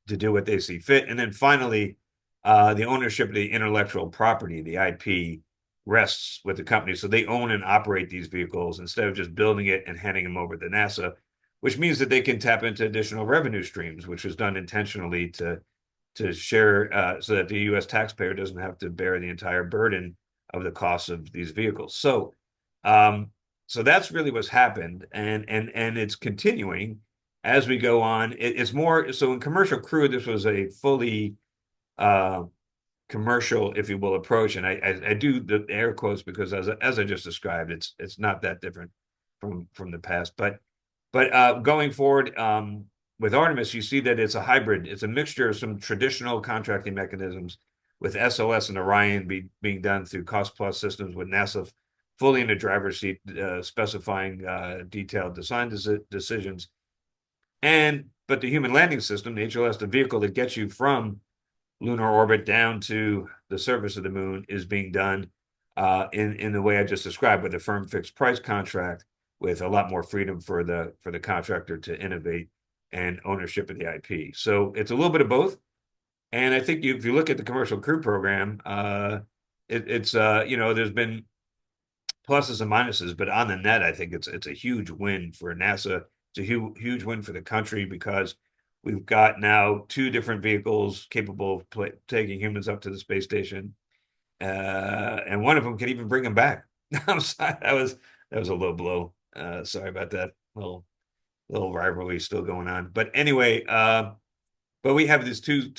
to do what they see fit. And then finally, the ownership of the intellectual property, the IP, rests with the company. So they own and operate these vehicles instead of just building it and handing them over to NASA, which means that they can tap into additional revenue streams, which was done intentionally to share so that the U.S. taxpayer doesn't have to bear the entire burden of the costs of these vehicles. So that's really what's happened, and it's continuing as we go on. It's more so in commercial crew. This was a fully commercial, if you will, approach, and I do the air quotes because as I just described, it's not that different from the past. But going forward with Artemis, you see that it's a hybrid. It's a mixture of some traditional contracting mechanisms with SLS and Orion being done through cost plus systems, with NASA fully in the driver's seat, specifying detailed design decisions. But the human landing system, the HLS, the vehicle that gets you from lunar orbit down to the surface of the moon, is being done in the way I just described, with a firm fixed price contract, with a lot more freedom for the contractor to innovate and ownership of the IP. So it's a little bit of both. And I think if you look at the commercial crew program, it's there's been pluses and minuses, but on the net, I think it's a huge win for NASA. It's a huge win for the country, because we've got now 2 different vehicles capable of taking humans up to the space station, and one of them can even bring them back. I'm sorry, that was a low blow. Sorry about that. Little rivalry still going on, but anyway, but we have these two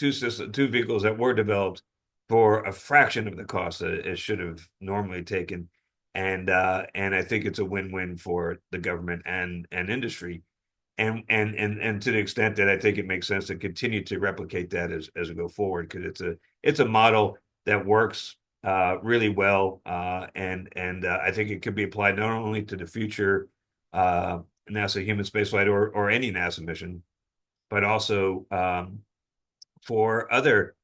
vehicles that were developed for a fraction of the cost that it should have normally taken, and I think it's a win-win for the government and industry. and to the extent that I think it makes sense to continue to replicate that as we go forward, because it's a model that works really well, and I think it could be applied not only to the future NASA human spaceflight or any NASA mission, but also for other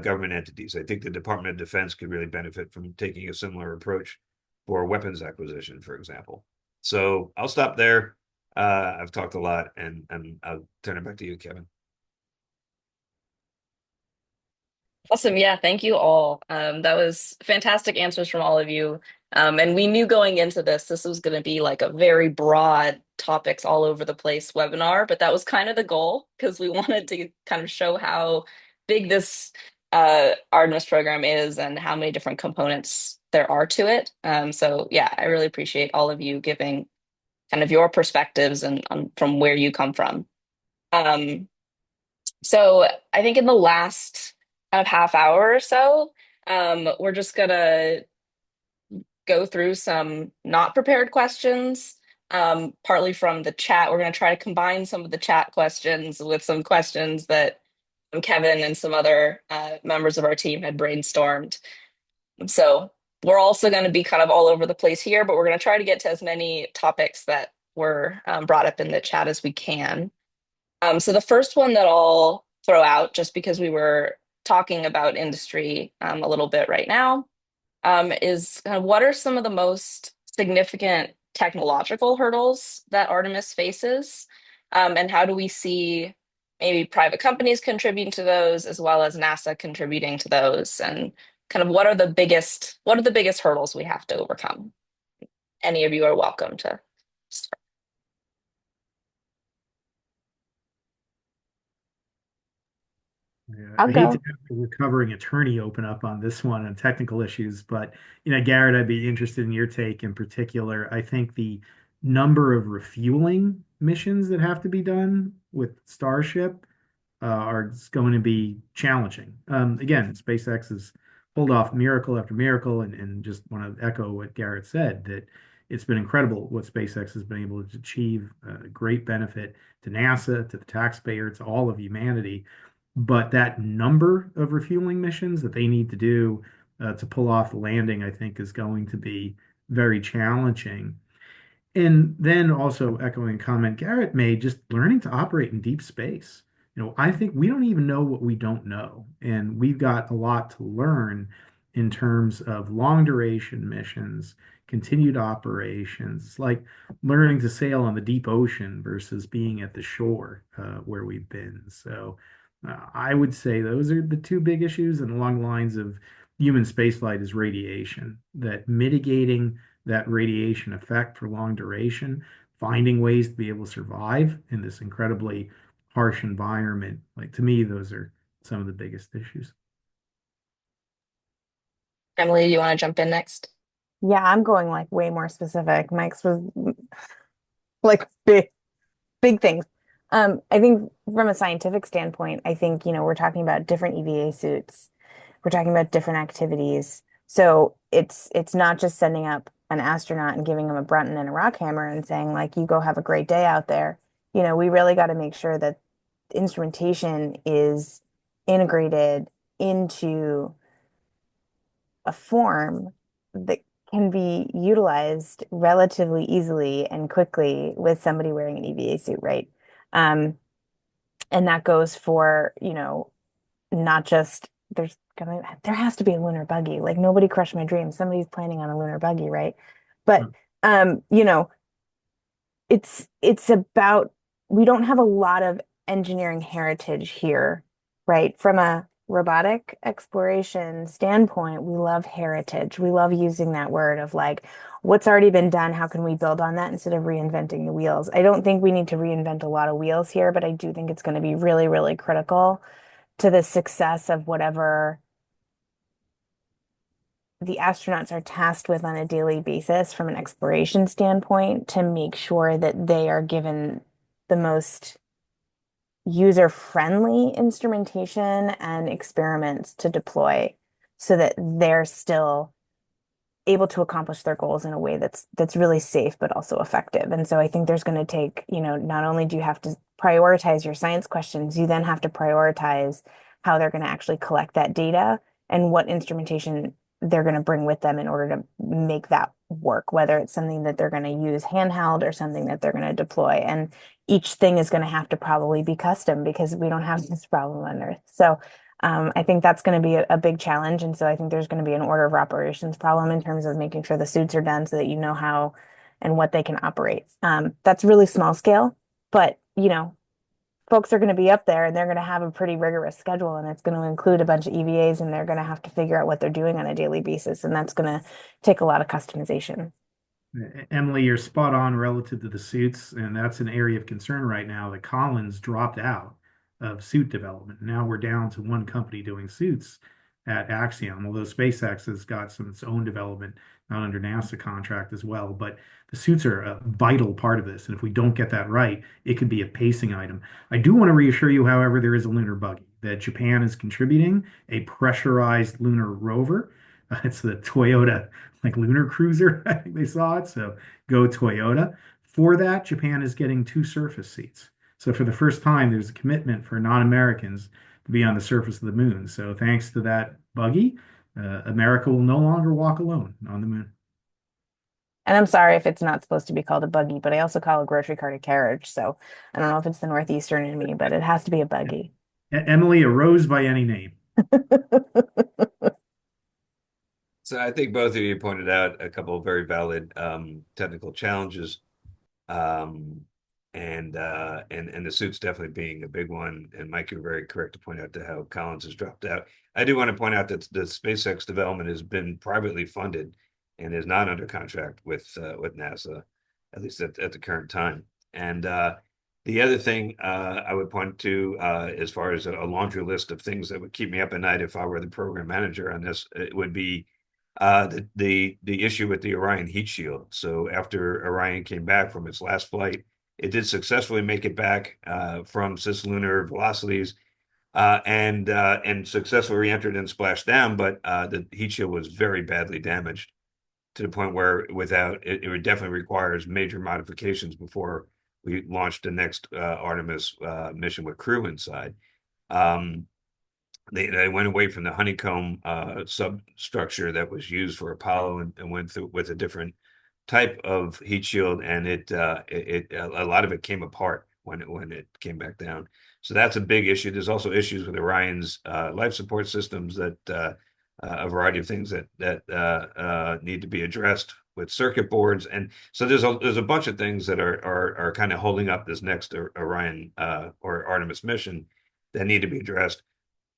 government entities. I think the Department of Defense could really benefit from taking a similar approach for weapons acquisition, for example. So I'll stop there. I've talked a lot, and I'll turn it back to you, Kevin. Awesome. Yeah, thank you all. That was fantastic answers from all of you. And we knew going into this was going to be like a very broad topics all over the place webinar, but that was kind of the goal because we wanted to kind of show how big this Artemis program is and how many different components there are to it. So yeah, I really appreciate all of you giving kind of your perspectives and from where you come from. So I think in the last kind of half hour or so, we're just gonna go through some not prepared questions, partly from the chat. We're gonna try to combine some of the chat questions with some questions that Kevin and some other members of our team had brainstormed. So we're also going to be kind of all over the place here, but we're going to try to get to as many topics that were brought up in the chat as we can. So the first one that I'll throw out, just because we were talking about industry a little bit right now, is what are some of the most significant technological hurdles that Artemis faces? And how do we see maybe private companies contributing to those as well as NASA contributing to those? And kind of what are the biggest hurdles we have to overcome? Any of you are welcome to start. Yeah, I'll I hate go. to have the recovering attorney open up on this one on technical issues, but Garrett, I'd be interested in your take in particular. I think the number of refueling missions that have to be done with Starship are going to be challenging. Again, SpaceX has pulled off miracle after miracle, and just want to echo what Garrett said, that it's been incredible what SpaceX has been able to achieve, great benefit to NASA, to the taxpayer, to all of humanity. But that number of refueling missions that they need to do to pull off the landing, I think, is going to be very challenging. And then also echoing a comment Garrett made, just learning to operate in deep space. I think we don't even know what we don't know. And we've got a lot to learn in terms of long duration missions, continued operations. It's like learning to sail on the deep ocean versus being at the shore where we've been. So I would say those are the two big issues. And along the lines of human spaceflight is radiation, that mitigating that radiation effect for long duration, finding ways to be able to survive in this incredibly harsh environment. Like, to me, those are some of the biggest issues. Emily, do you want to jump in next? Yeah, I'm going like way more specific. Mike's was like big things. I think from a scientific standpoint, I think, we're talking about different EVA suits. We're talking about different activities. So it's not just sending up an astronaut and giving them a Brunton and a rock hammer and saying, like, you go have a great day out there. We really got to make sure that instrumentation is integrated into a form that can be utilized relatively easily and quickly with somebody wearing an EVA suit, right? And that goes for, not just there has to be a lunar buggy. Like, nobody crushed my dreams. Somebody's planning on a lunar buggy, right? But um, you know, it's about we don't have a lot of engineering heritage here, right? From a robotic exploration standpoint, we love heritage. We love using that word of like, what's already been done, how can we build on that instead of reinventing the wheels? I don't think we need to reinvent a lot of wheels here, but I do think it's going to be really, really critical to the success of whatever the astronauts are tasked with on a daily basis from an exploration standpoint to make sure that they are given the most user-friendly instrumentation and experiments to deploy so that they're still able to accomplish their goals in a way that's really safe but also effective. And so I think there's going to take, not only do you have to prioritize your science questions, you then have to prioritize how they're going to actually collect that data and what instrumentation they're going to bring with them in order to make that work, whether it's something that they're going to use handheld or something that they're going to deploy. And each thing is going to have to probably be custom because we don't have this problem on Earth. So I think that's going to be a big challenge. And so I think there's going to be an order of operations problem in terms of making sure the suits are done so that you know how and what they can operate. That's really small scale, but folks are going to be up there and they're going to have a pretty rigorous schedule, and it's going to include a bunch of EVAs, and they're going to have to figure out what they're doing on a daily basis. And that's going to take a lot of customization. Emily, you're spot on relative to the suits, and that's an area of concern right now that Collins dropped out of suit development. Now we're down to one company doing suits at Axiom, although SpaceX has got some its own development, not under NASA contract as well. But the suits are a vital part of this, and if we don't get that right, it could be a pacing item. I do want to reassure you, however, there is a lunar buggy that Japan is contributing, a pressurized lunar rover. It's the Toyota like lunar cruiser. I think they saw it. So go Toyota. For that, Japan is getting 2 surface seats. So for the first time, there's a commitment for non-Americans to be on the surface of the moon. So thanks to that buggy, America will no longer walk alone on the moon. And I'm sorry if it's not supposed to be called a buggy, but I also call a grocery cart a carriage. So I don't know if it's the Northeastern in me, but it has to be a buggy. Emily, a rose by any name. So I think both of you pointed out a couple of very valid technical challenges, um, and the suits definitely being a big one. And Mike, you're very correct to point out to how Collins has dropped out. I do want to point out that the SpaceX development has been privately funded and is not under contract with NASA, at least at the current time. And the other thing I would point to, as far as a laundry list of things that would keep me up at night if I were the program manager on this, it would be the issue with the Orion heat shield. So after Orion came back from its last flight, it did successfully make it back from cislunar velocities and successfully re-entered and splashed down, but the heat shield was very badly damaged to the point where without it, it definitely requires major modifications before we launched the next Artemis mission with crew inside. Um, they went away from the honeycomb substructure that was used for Apollo and went through with a different type of heat shield, and a lot of it came apart when it came back down. So that's a big issue. There's also issues with Orion's life support systems that a variety of things that need to be addressed with circuit boards, and so there's a bunch of things that are kind of holding up this next Orion or Artemis mission that need to be addressed.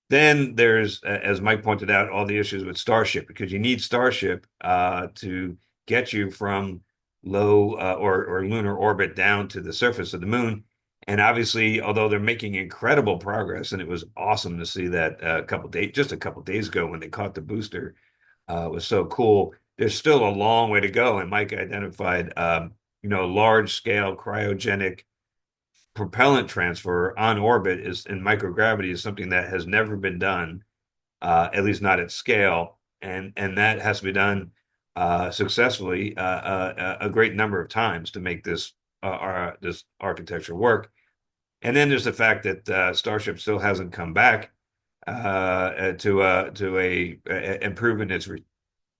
Then there's, as Mike pointed out, all the issues with Starship, because you need Starship to get you from low or lunar orbit down to the surface of the moon. And obviously, although they're making incredible progress, and it was awesome to see that just a couple days ago when they caught the booster, was so cool. There's still a long way to go. And Mike identified, large scale cryogenic propellant transfer on orbit is in microgravity is something that has never been done, at least not at scale, and that has to be done successfully a great number of times to make this architecture work. And then there's the fact that Starship still hasn't come back to a improvement in its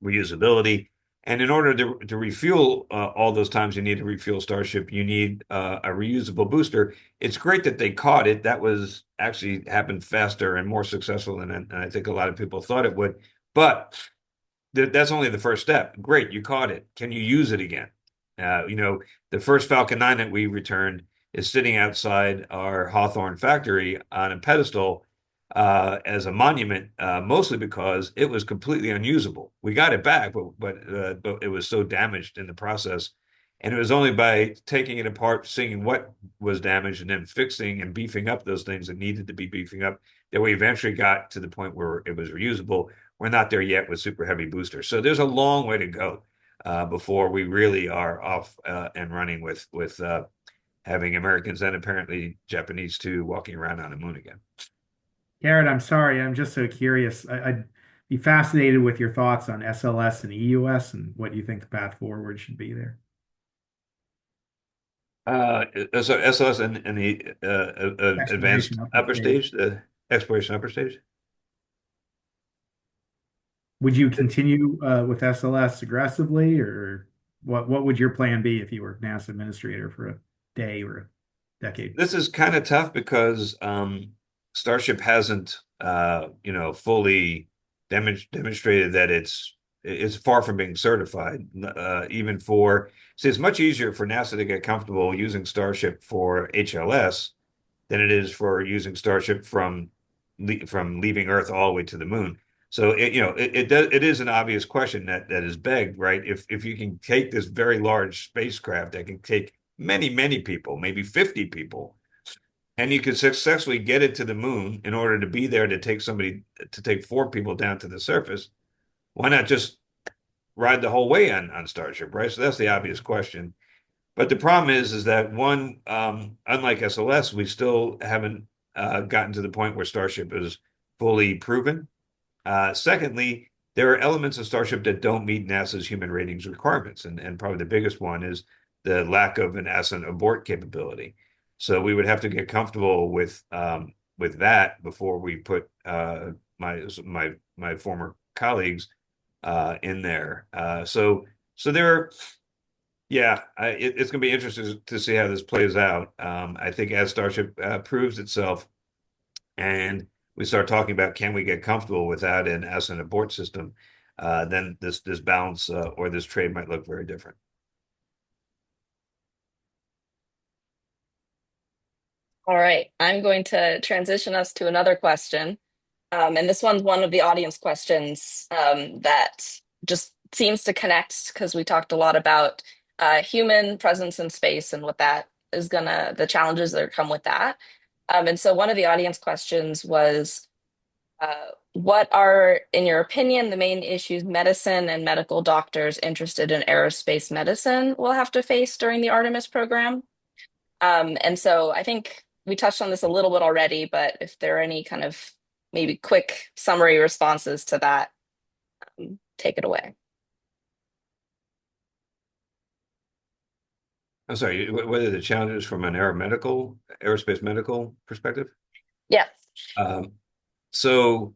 reusability. And in order to refuel all those times you need to refuel Starship, you need a reusable booster. It's great that they caught it. That was actually happened faster and more successful than I think a lot of people thought it would. But that's only the first step. Great, you caught it. Can you use it again? The first Falcon 9 that we returned is sitting outside our Hawthorne factory on a pedestal as a monument, mostly because it was completely unusable. We got it back, but it was so damaged in the process. And it was only by taking it apart, seeing what was damaged, and then fixing and beefing up those things that needed to be beefing up that we eventually got to the point where it was reusable. We're not there yet with super heavy boosters. So there's a long way to go before we really are off and running with having Americans and apparently Japanese too walking around on the moon again. Garrett, I'm sorry. I'm just so curious. be fascinated with your thoughts on SLS and EUS and what you think the path forward should be there. So SLS and the advanced Exploration upper upper stage. stage, the exploration upper stage. Would you continue with SLS aggressively, or what would your plan be if you were NASA administrator for a day or a decade? This is kind of tough because Starship hasn't, fully demonstrated that it's far from being certified. Even for, see, it's much easier for NASA to get comfortable using Starship for HLS than it is for using Starship from leaving Earth all the way to the moon. So it is an obvious question that is begged, right? If you can take this very large spacecraft that can take many people, maybe 50 people, and you could successfully get it to the moon in order to be there to take 4 people down to the surface, why not just ride the whole way on Starship, right? So that's the obvious question. But the problem is that one, unlike SLS, we still haven't gotten to the point where Starship is fully proven. Secondly, there are elements of Starship that don't meet NASA's human ratings requirements, and probably the biggest one is the lack of an ascent abort capability. So we would have to get comfortable with that before we put my former colleagues in there. So there, yeah, it's going to be interesting to see how this plays out. I think as Starship proves itself, and we start talking about can we get comfortable without an ascent abort system, then this balance or this trade might look very different. All right, I'm going to transition us to another question. And this one's one of the audience questions that just seems to connect because we talked a lot about human presence in space and what that is the challenges that come with that. And so one of the audience questions was, what are, in your opinion, the main issues medicine and medical doctors interested in aerospace medicine will have to face during the Artemis program? And so I think we touched on this a little bit already, but if there are any kind of maybe quick summary responses to that, take it away. I'm sorry, whether the challenges from an aerospace medical perspective? Yes. So,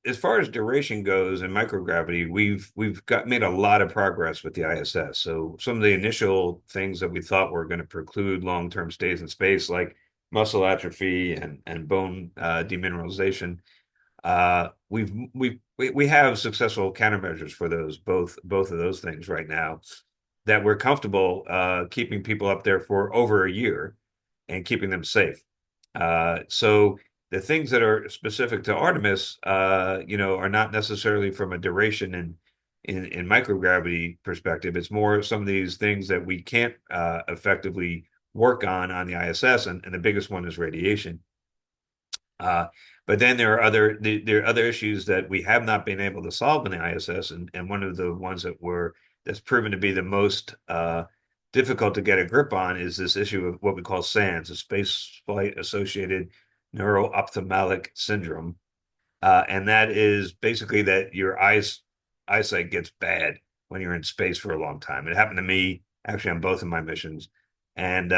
as far as duration goes in microgravity, we've made a lot of progress with the ISS. So some of the initial things that we thought were going to preclude long-term stays in space, like muscle atrophy and bone demineralization, we have successful countermeasures for those, both of those things right now, that we're comfortable keeping people up there for over a year and keeping them safe. So the things that are specific to Artemis, are not necessarily from a duration in microgravity perspective. It's more some of these things that we can't effectively work on the ISS, and the biggest one is radiation. But then there are other issues that we have not been able to solve in the ISS, and one of the ones that's proven to be the most difficult to get a grip on is this issue of what we call SANS, a space flight associated neuro-ophthalmic syndrome. And that is basically that your eyesight gets bad when you're in space for a long time. It happened to me actually on both of my missions. And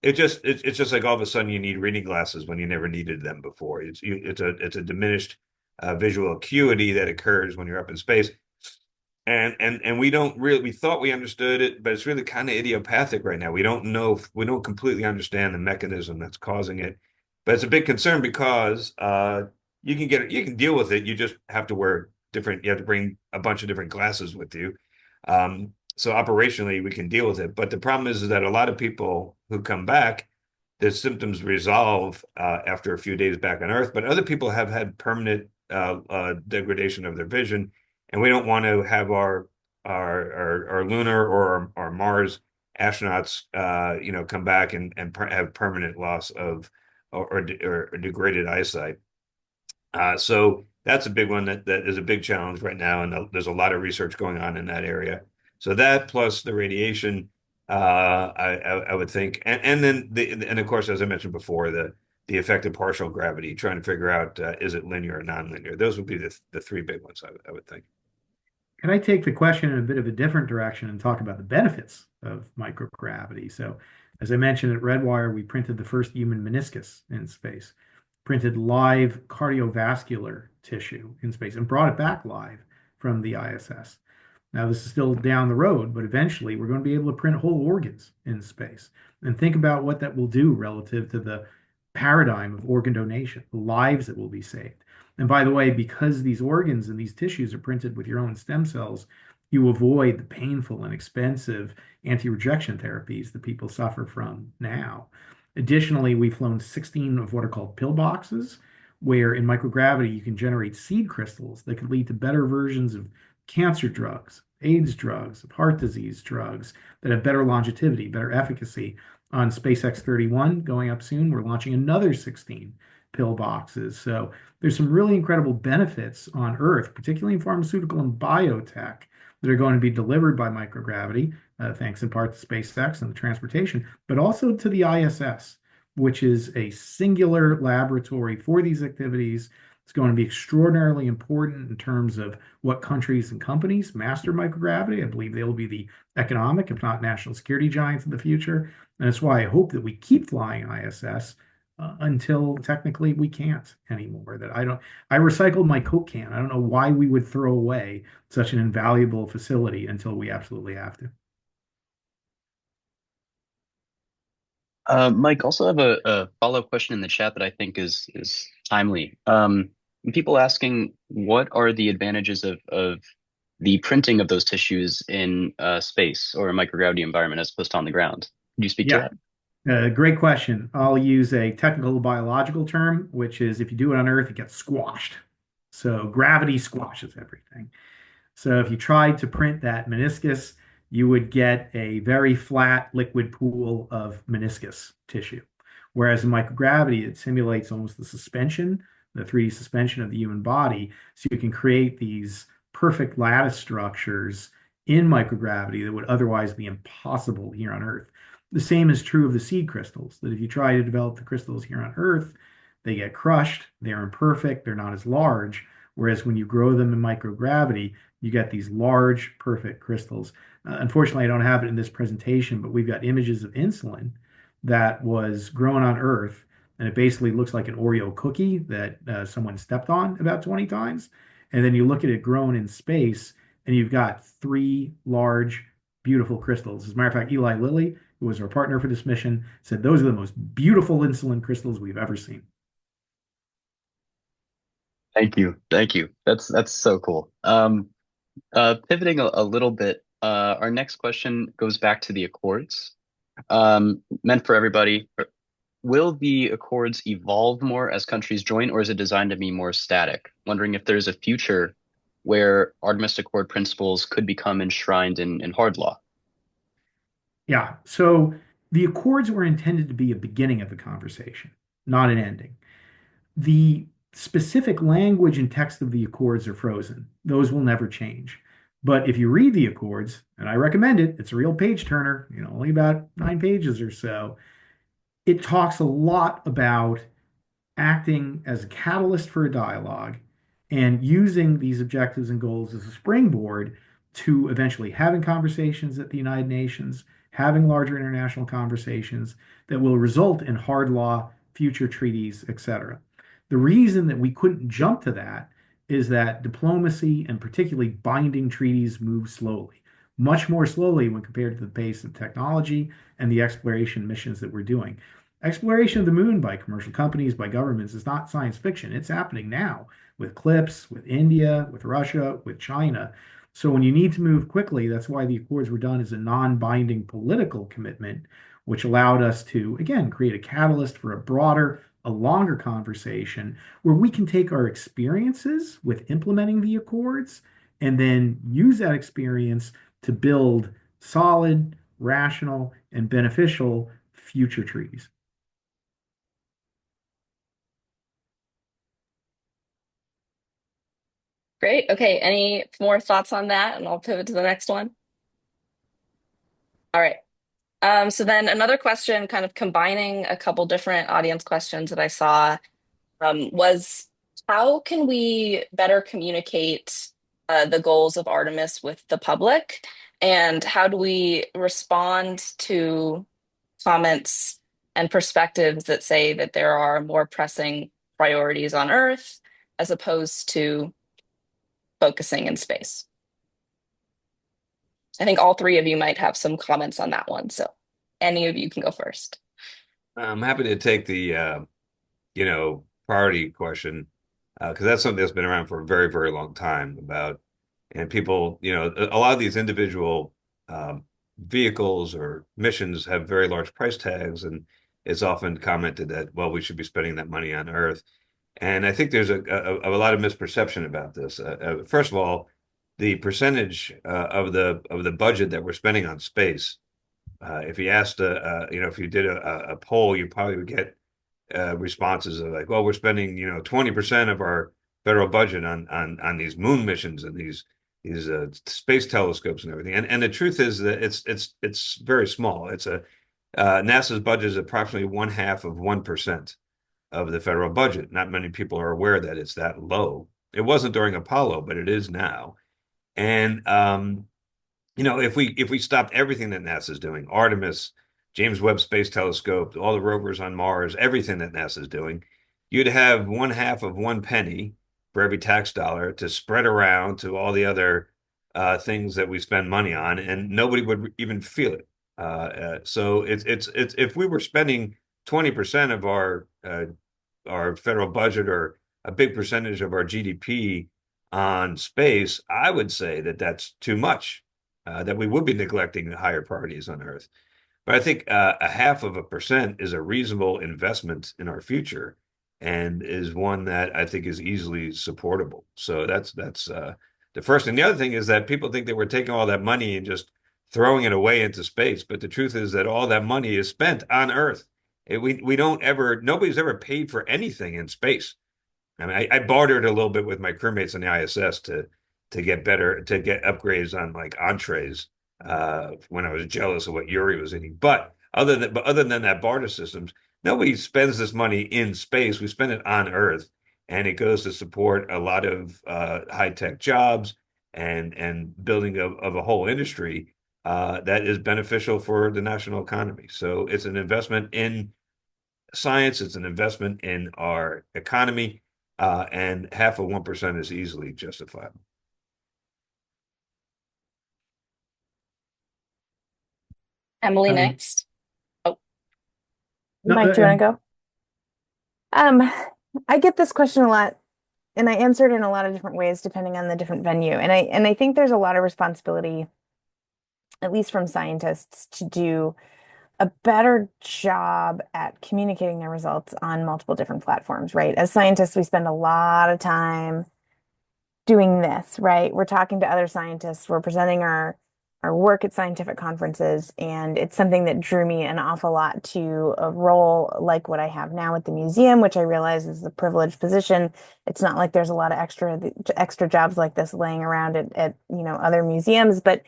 it's just like all of a sudden you need reading glasses when you never needed them before. It's a diminished visual acuity that occurs when you're up in space. And we thought we understood it, but it's really kind of idiopathic right now. We don't completely understand the mechanism that's causing it. But it's a big concern because you can deal with it. You just have to you have to bring a bunch of different glasses with you. So operationally we can deal with it. But the problem is that a lot of people who come back, the symptoms resolve after a few days back on Earth, but other people have had permanent degradation of their vision. And we don't want to have our lunar or our Mars astronauts, come back and have permanent loss of or degraded eyesight. So that's a big one that is a big challenge right now, and there's a lot of research going on in that area. So that plus the radiation, I would think, and then and of course, as I mentioned before, the effect of partial gravity, trying to figure out is it linear or nonlinear. Those would be the three big ones, I would think. Can I take the question in a bit of a different direction and talk about the benefits of microgravity? So, as I mentioned at Redwire, we printed the first human meniscus in space, printed live cardiovascular tissue in space, and brought it back live from the ISS. Now, this is still down the road, but eventually we're going to be able to print whole organs in space. And think about what that will do relative to the paradigm of organ donation, the lives that will be saved. And by the way, because these organs and these tissues are printed with your own stem cells, you avoid the painful and expensive anti-rejection therapies that people suffer from now. Additionally, we've flown 16 of what are called pillboxes, where in microgravity you can generate seed crystals that could lead to better versions of cancer drugs, AIDS drugs, heart disease drugs that have better longevity, better efficacy. On SpaceX 31 going up soon, we're launching another 16 pillboxes. So there's some really incredible benefits on Earth, particularly in pharmaceutical and biotech, that are going to be delivered by microgravity, thanks in part to SpaceX and the transportation, but also to the ISS, which is a singular laboratory for these activities. It's going to be extraordinarily important in terms of what countries and companies master microgravity. I believe they'll be the economic, if not national security giants of the future. And that's why I hope that we keep flying ISS until technically we can't anymore. I recycled my Coke can. I don't know why we would throw away such an invaluable facility until we absolutely have to. Mike, also have a follow-up question in the chat that I think is timely. People asking what are the advantages of the printing of those tissues in space or a microgravity environment as opposed to on the ground? Could you speak to Yeah, great question. I'll use a technical biological term, which is if you do it on Earth, it gets squashed. So gravity squashes everything. So if you tried to print that meniscus, you would get a very flat liquid pool of meniscus tissue. Whereas in microgravity, it simulates almost the suspension, the 3D suspension of the human body. So you can create these perfect lattice structures in microgravity that would otherwise be impossible here on Earth. The same is true of the seed crystals, that if you try to develop the crystals here on Earth, they get crushed, they're imperfect, they're not as large. Whereas when you grow them in microgravity, you get these large, perfect crystals. Unfortunately, I don't have it in this presentation, but we've got images of insulin that was grown on Earth, and it basically looks like an Oreo cookie that someone stepped on about 20 times. And then you look at it grown in space, and you've got three large, beautiful crystals. As a matter of fact, Eli Lilly, who was our partner for this mission, said those are the most beautiful insulin crystals we've ever seen. Thank you. Thank you. That's so cool. Pivoting a little bit, our next question goes back to the Accords. Meant for everybody. Will the Accords evolve more as countries join, or is it designed to be more static? Wondering if there's a future where Artemis Accord principles could become enshrined in hard law. Yeah, so the Accords were intended to be a beginning of the conversation, not an ending. The specific language and text of the Accords are frozen. Those will never change. But if you read the Accords, and I recommend it, it's a real page turner, only about 9 pages or so. It talks a lot about acting as a catalyst for a dialogue and using these objectives and goals as a springboard to eventually having conversations at the United Nations, having larger international conversations that will result in hard law, future treaties, etc. The reason that we couldn't jump to that is that diplomacy and particularly binding treaties move slowly, much more slowly when compared to the pace of technology and the exploration missions that we're doing. Exploration of the moon by commercial companies, by governments, is not science fiction. It's happening now with CLIPS, with India, with Russia, with China. So when you need to move quickly, that's why the Accords were done as a non-binding political commitment, which allowed us to, again, create a catalyst for a broader, a longer conversation where we can take our experiences with implementing the Accords and then use that experience to build solid, rational, and beneficial future treaties. Great. Okay. Any more thoughts on that? And I'll pivot to the next one. All right. So then another question, kind of combining a couple different audience questions that I saw, was how can we better communicate the goals of Artemis with the public? And how do we respond to comments and perspectives that say that there are more pressing priorities on Earth as opposed to focusing in space? I think all three of you might have some comments on that one. So any of you can go first. I'm happy to take the priority question, because that's something that's been around for a very, very long time about, and people, a lot of these individual vehicles or missions have very large price tags, and it's often commented that, well, we should be spending that money on Earth. And I think there's a lot of misperception about this. First of all, the percentage of the budget that we're spending on space, if you asked, if you did a poll, you probably would get responses of like, well, we're spending 20% of our federal budget on these moon missions and these space telescopes and everything. And the truth is that it's very small. It's NASA's budget is approximately 1/2 of 1% of the federal budget. Not many people are aware that it's that low. It wasn't during Apollo, but it is now. And if we stopped everything that NASA's doing, Artemis, James Webb Space Telescope, all the rovers on Mars, everything that NASA's doing, you'd have 1/2 of 1 penny for every tax dollar to spread around to all the other things that we spend money on, and nobody would even feel it. So it's if we were spending 20% of our federal budget or a big percentage of our GDP on space, I would say that that's too much, that we would be neglecting the higher priorities on Earth. But I think 1/2 of 1% is a reasonable investment in our future and is one that I think is easily supportable. So that's the first thing. The other thing is that people think that we're taking all that money and just throwing it away into space. But the truth is that all that money is spent on Earth. We don't ever, nobody's ever paid for anything in space. I mean, I bartered a little bit with my crewmates on the ISS to get upgrades on like entrees when I was jealous of what Yuri was eating. But other than that barter systems, nobody spends this money in space. We spend it on Earth, and it goes to support a lot of high-tech jobs and building of a whole industry that is beneficial for the national economy. So it's an investment in science, it's an investment in our economy, and 1/2 of 1% is easily justifiable. Emily next. Oh, No, Mike, do you want to go? I get this question a lot, and I answer it in a lot of different ways depending on the different venue. And I think there's a lot of responsibility, at least from scientists, to do a better job at communicating their results on multiple different platforms, right? As scientists, we spend a lot of time doing this, right? We're talking to other scientists, we're presenting our work at scientific conferences, and it's something that drew me an awful lot to a role like what I have now at the museum, which I realize is a privileged position. It's not like there's a lot of extra jobs like this laying around at other museums, but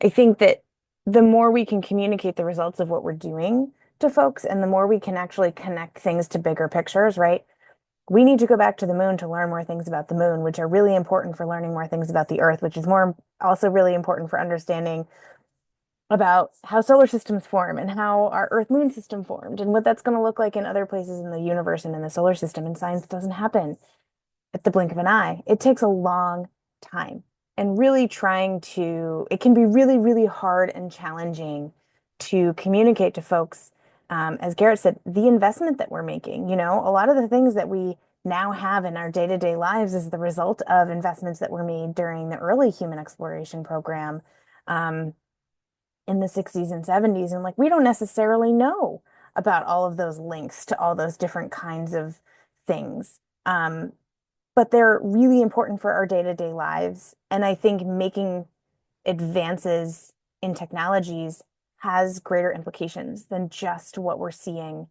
I think that the more we can communicate the results of what we're doing to folks, and the more we can actually connect things to bigger pictures, right? We need to go back to the moon to learn more things about the moon, which are really important for learning more things about the Earth, which is more also really important for understanding about how solar systems form and how our Earth moon system formed and what that's going to look like in other places in the universe and in the solar system. And science doesn't happen at the blink of an eye. It takes a long time. And really it can be really, really hard and challenging to communicate to folks, as Garrett said, the investment that we're making. A lot of the things that we now have in our day-to-day lives is the result of investments that were made during the early human exploration program in the 60s and 70s. And we don't necessarily know about all of those links to all those different kinds of things. But they're really important for our day-to-day lives. And I think making advances in technologies has greater implications than just what we're seeing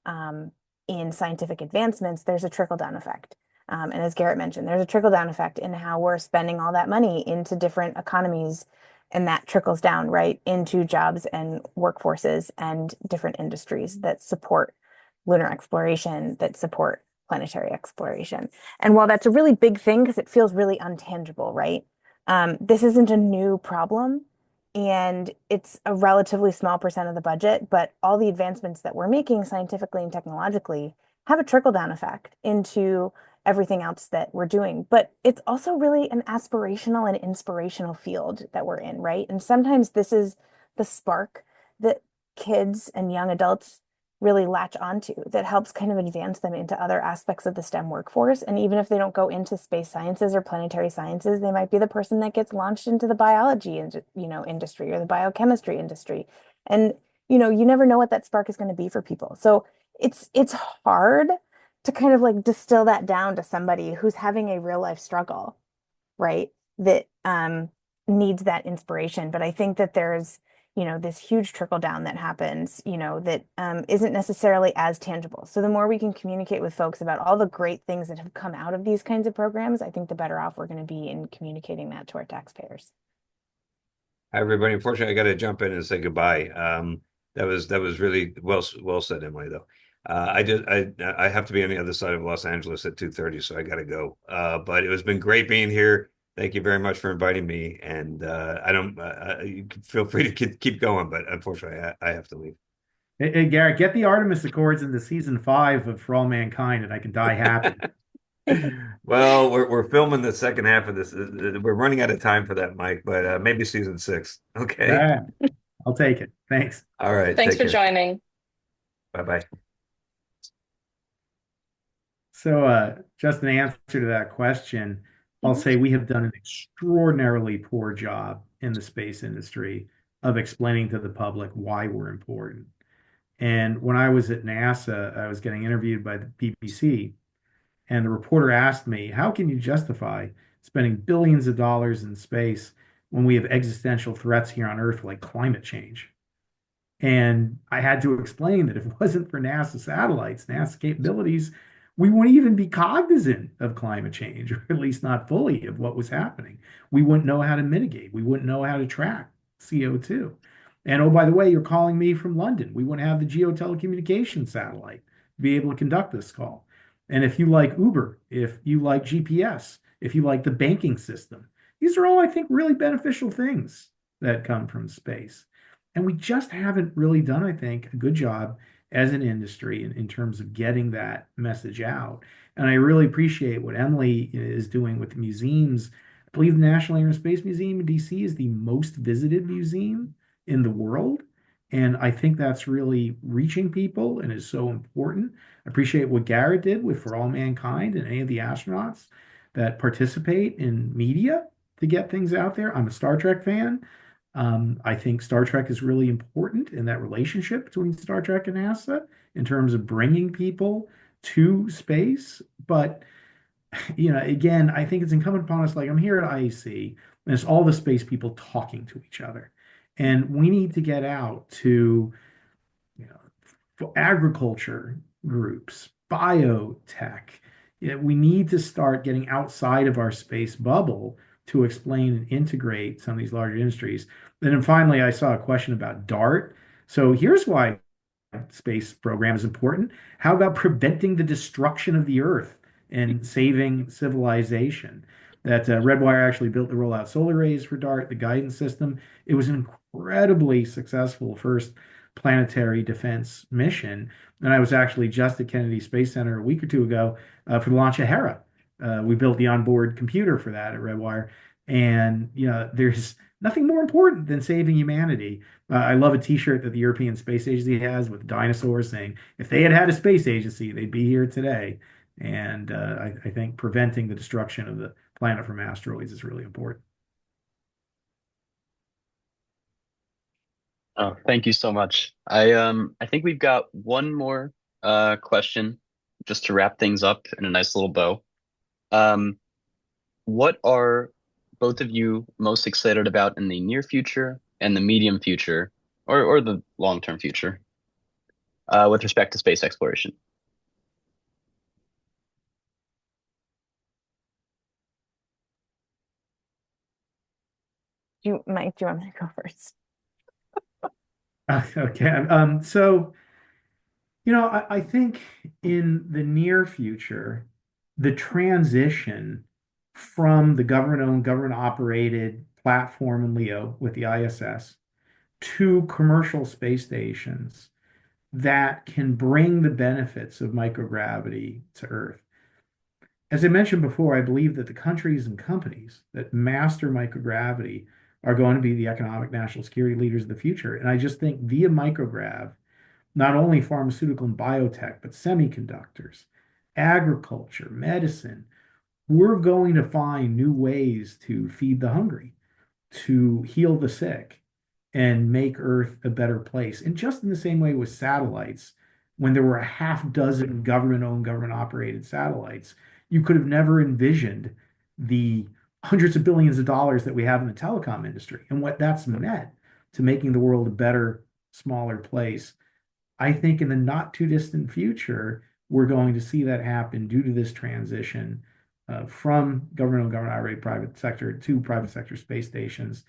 in scientific advancements. There's a trickle-down effect. And as Garrett mentioned, there's a trickle-down effect in how we're spending all that money into different economies And that trickles down right into jobs and workforces and different industries that support lunar exploration, that support planetary exploration. And while that's a really big thing because it feels really untangible, right? This isn't a new problem, and it's a relatively small percent of the budget, but all the advancements that we're making scientifically and technologically have a trickle-down effect into everything else that we're doing. But it's also really an aspirational and inspirational field that we're in, right? And sometimes this is the spark that kids and young adults really latch onto that helps kind of advance them into other aspects of the STEM workforce. And even if they don't go into space sciences or planetary sciences, they might be the person that gets launched into the biology and industry or the biochemistry industry. And you never know what that spark is going to be for people. So it's hard to kind of like distill that down to somebody who's having a real life struggle, right? That needs that inspiration. But I think that there's this huge trickle down that happens, that isn't necessarily as tangible. So the more we can communicate with folks about all the great things that have come out of these kinds of programs, I think the better off we're going to be in communicating that to our taxpayers. Hi, everybody. Unfortunately, I got to jump in and say goodbye. That was really well said, Emily, though. I have to be on the other side of Los Angeles at 2:30, so I got to go. But it has been great being here. Thank you very much for inviting me. And I don't you can feel free to keep going, but unfortunately, I have to leave. Hey, Garrett, get the Artemis Accords into season 5 of For All Mankind, and I can die happy. Well, we're filming the second half of this. We're running out of time for that, Mike, but maybe season 6. Okay. Ah, I'll take it. Thanks. All right. Thanks Take for care. joining. Bye-bye. So, just an answer to that question, I'll say we have done an extraordinarily poor job in the space industry of explaining to the public why we're important. And when I was at NASA, I was getting interviewed by the BBC, and the reporter asked me, "How can you justify spending billions of dollars in space when we have existential threats here on Earth like climate change?" And I had to explain that if it wasn't for NASA satellites, NASA capabilities, we wouldn't even be cognizant of climate change, or at least not fully of what was happening. We wouldn't know how to mitigate. We wouldn't know how to track CO2. And oh, by the way, you're calling me from London. We wouldn't have the geotelecommunications satellite to be able to conduct this call. And if you like Uber, if you like GPS, if you like the banking system, these are all, I think, really beneficial things that come from space. And we just haven't really done, I think, a good job as an industry in terms of getting that message out. And I really appreciate what Emily is doing with the museums. I believe the National Air and Space Museum in DC is the most visited museum in the world. And I think that's really reaching people and is so important. I appreciate what Garrett did with For All Mankind and any of the astronauts that participate in media to get things out there. I'm a Star Trek fan. I think Star Trek is really important in that relationship between Star Trek and NASA in terms of bringing people to space. But, again, I think it's incumbent upon us, like I'm here at IAC, and it's all the space people talking to each other. And we need to get out to, for agriculture groups, biotech. We need to start getting outside of our space bubble to explain and integrate some of these larger industries. And then finally, I saw a question about DART. So here's why space program is important. How about preventing the destruction of the Earth and saving civilization? That Redwire actually built the rollout solar arrays for DART, the guidance system. It was an incredibly successful first planetary defense mission. And I was actually just at Kennedy Space Center a week or two ago for the launch of Hera. We built the onboard computer for that at Redwire. And, there's nothing more important than saving humanity. I love a T-shirt that the European Space Agency has with dinosaurs saying, if they had had a space agency, they'd be here today. And I think preventing the destruction of the planet from asteroids is really important. Oh, thank you so much. I think we've got one more question just to wrap things up in a nice little bow. What are both of you most excited about in the near future and the medium future, or the long-term future, with respect to space exploration? Mike, do you want me to go first? Okay. So, I think in the near future, the transition from the government-owned, government-operated platform in LEO with the ISS to commercial space stations that can bring the benefits of microgravity to Earth. As I mentioned before, I believe that the countries and companies that master microgravity are going to be the economic national security leaders of the future. And I just think via micrograv, not only pharmaceutical and biotech, but semiconductors, agriculture, medicine, we're going to find new ways to feed the hungry, to heal the sick, and make Earth a better place. And just in the same way with satellites, when there were a half dozen government-owned, government-operated satellites, you could have never envisioned the hundreds of billions of dollars that we have in the telecom industry and what that's meant to making the world a better, smaller place. I think in the not too distant future, we're going to see that happen due to this transition from government-owned, government-operated private sector to private sector space stations.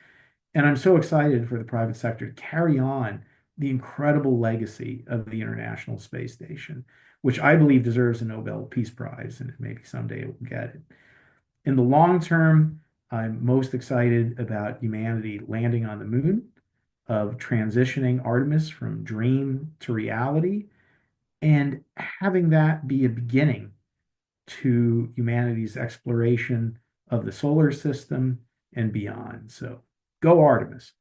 And I'm so excited for the private sector to carry on the incredible legacy of the International Space Station, which I believe deserves a Nobel Peace Prize, and maybe someday it will get it. In the long term, I'm most excited about humanity landing on the moon, of transitioning Artemis from dream to reality, and having that be a beginning to humanity's exploration of the solar system and beyond. So go Artemis.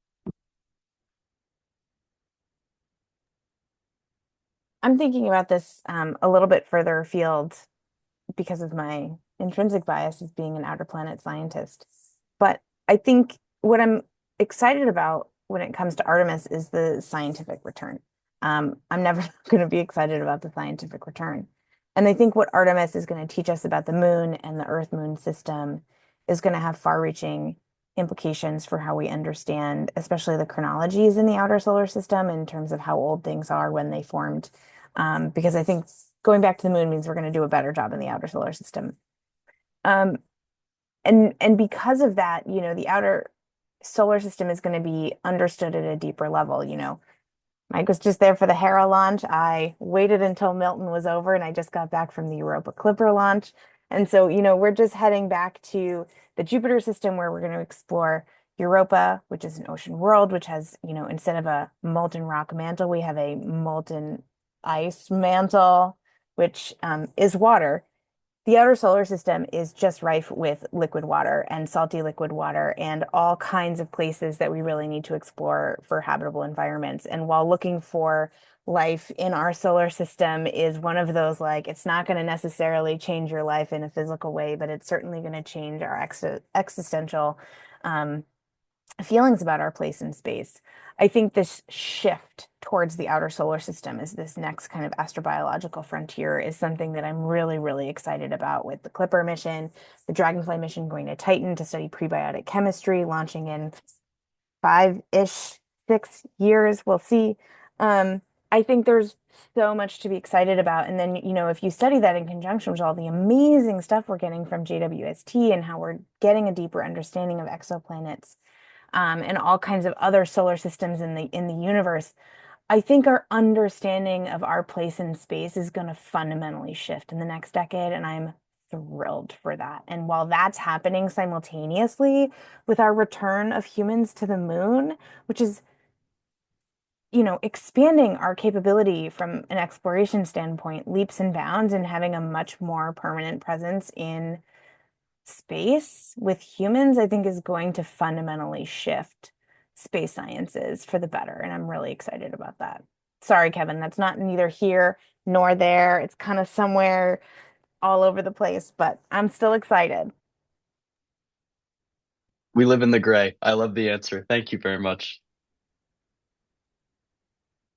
I'm thinking about this a little bit further afield because of my intrinsic bias as being an outer planet scientist. But I think what I'm excited about when it comes to Artemis is the scientific return. I'm never going to be excited about the scientific return. And I think what Artemis is going to teach us about the moon and the Earth-Moon system is going to have far-reaching implications for how we understand, especially the chronologies in the outer solar system in terms of how old things are when they formed. Because I think going back to the moon means we're going to do a better job in the outer solar system. Um, and because of that, the outer solar system is going to be understood at a deeper level. Mike was just there for the Hera launch. I waited until Milton was over and I just got back from the Europa Clipper launch. And so, we're just heading back to the Jupiter system where we're going to explore Europa, which is an ocean world, which has, instead of a molten rock mantle, we have a molten ice mantle, which is water. The outer solar system is just rife with liquid water and salty liquid water and all kinds of places that we really need to explore for habitable environments. And while looking for life in our solar system is one of those, like, it's not going to necessarily change your life in a physical way, but it's certainly going to change our existential feelings about our place in space. I think this shift towards the outer solar system as this next kind of astrobiological frontier is something that I'm really, really excited about with the Clipper mission, the Dragonfly mission going to Titan to study prebiotic chemistry, launching in 5-ish, 6 years. We'll see. I think there's so much to be excited about. And then, if you study that in conjunction with all the amazing stuff we're getting from JWST and how we're getting a deeper understanding of exoplanets, and all kinds of other solar systems in the universe, I think our understanding of our place in space is going to fundamentally shift in the next decade, and I'm thrilled for that. And while that's happening simultaneously with our return of humans to the moon, which is, expanding our capability from an exploration standpoint, leaps and bounds, and having a much more permanent presence in space with humans, I think is going to fundamentally shift space sciences for the better. And I'm really excited about that. Sorry, Kevin, that's not neither here nor there. It's kind of somewhere all over the place, but I'm still excited. We live in the gray. I love the answer. Thank you very much.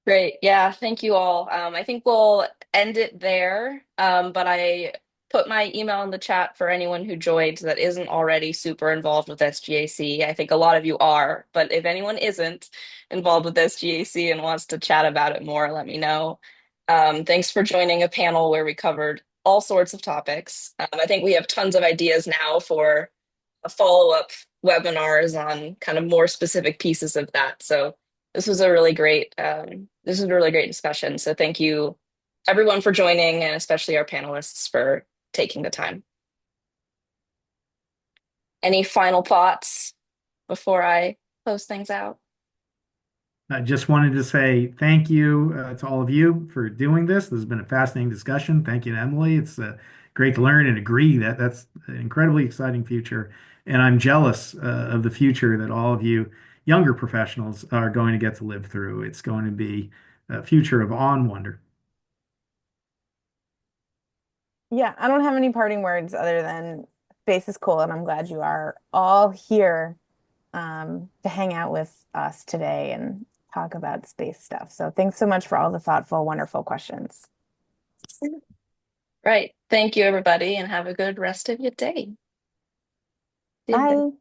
Great. Yeah, thank you all. I think we'll end it there. But I put my email in the chat for anyone who joined that isn't already super involved with SGAC. I think a lot of you are, but if anyone isn't involved with SGAC and wants to chat about it more, let me know. Thanks for joining a panel where we covered all sorts of topics. I think we have tons of ideas now for a follow-up webinars on kind of more specific pieces of that. So this was a really great discussion. So thank you everyone for joining, and especially our panelists for taking the time. Any final thoughts before I close things out? I just wanted to say thank you to all of you for doing this. This has been a fascinating discussion. Thank you to Emily. It's great to learn and agree that that's an incredibly exciting future. And I'm jealous of the future that all of you younger professionals are going to get to live through. It's going to be a future of awe and wonder. Yeah, I don't have any parting words other than space is cool, and I'm glad you are all here to hang out with us today and talk about space stuff. So thanks so much for all the thoughtful, wonderful questions. Right. Thank you, everybody, and have a good rest of your day. Bye.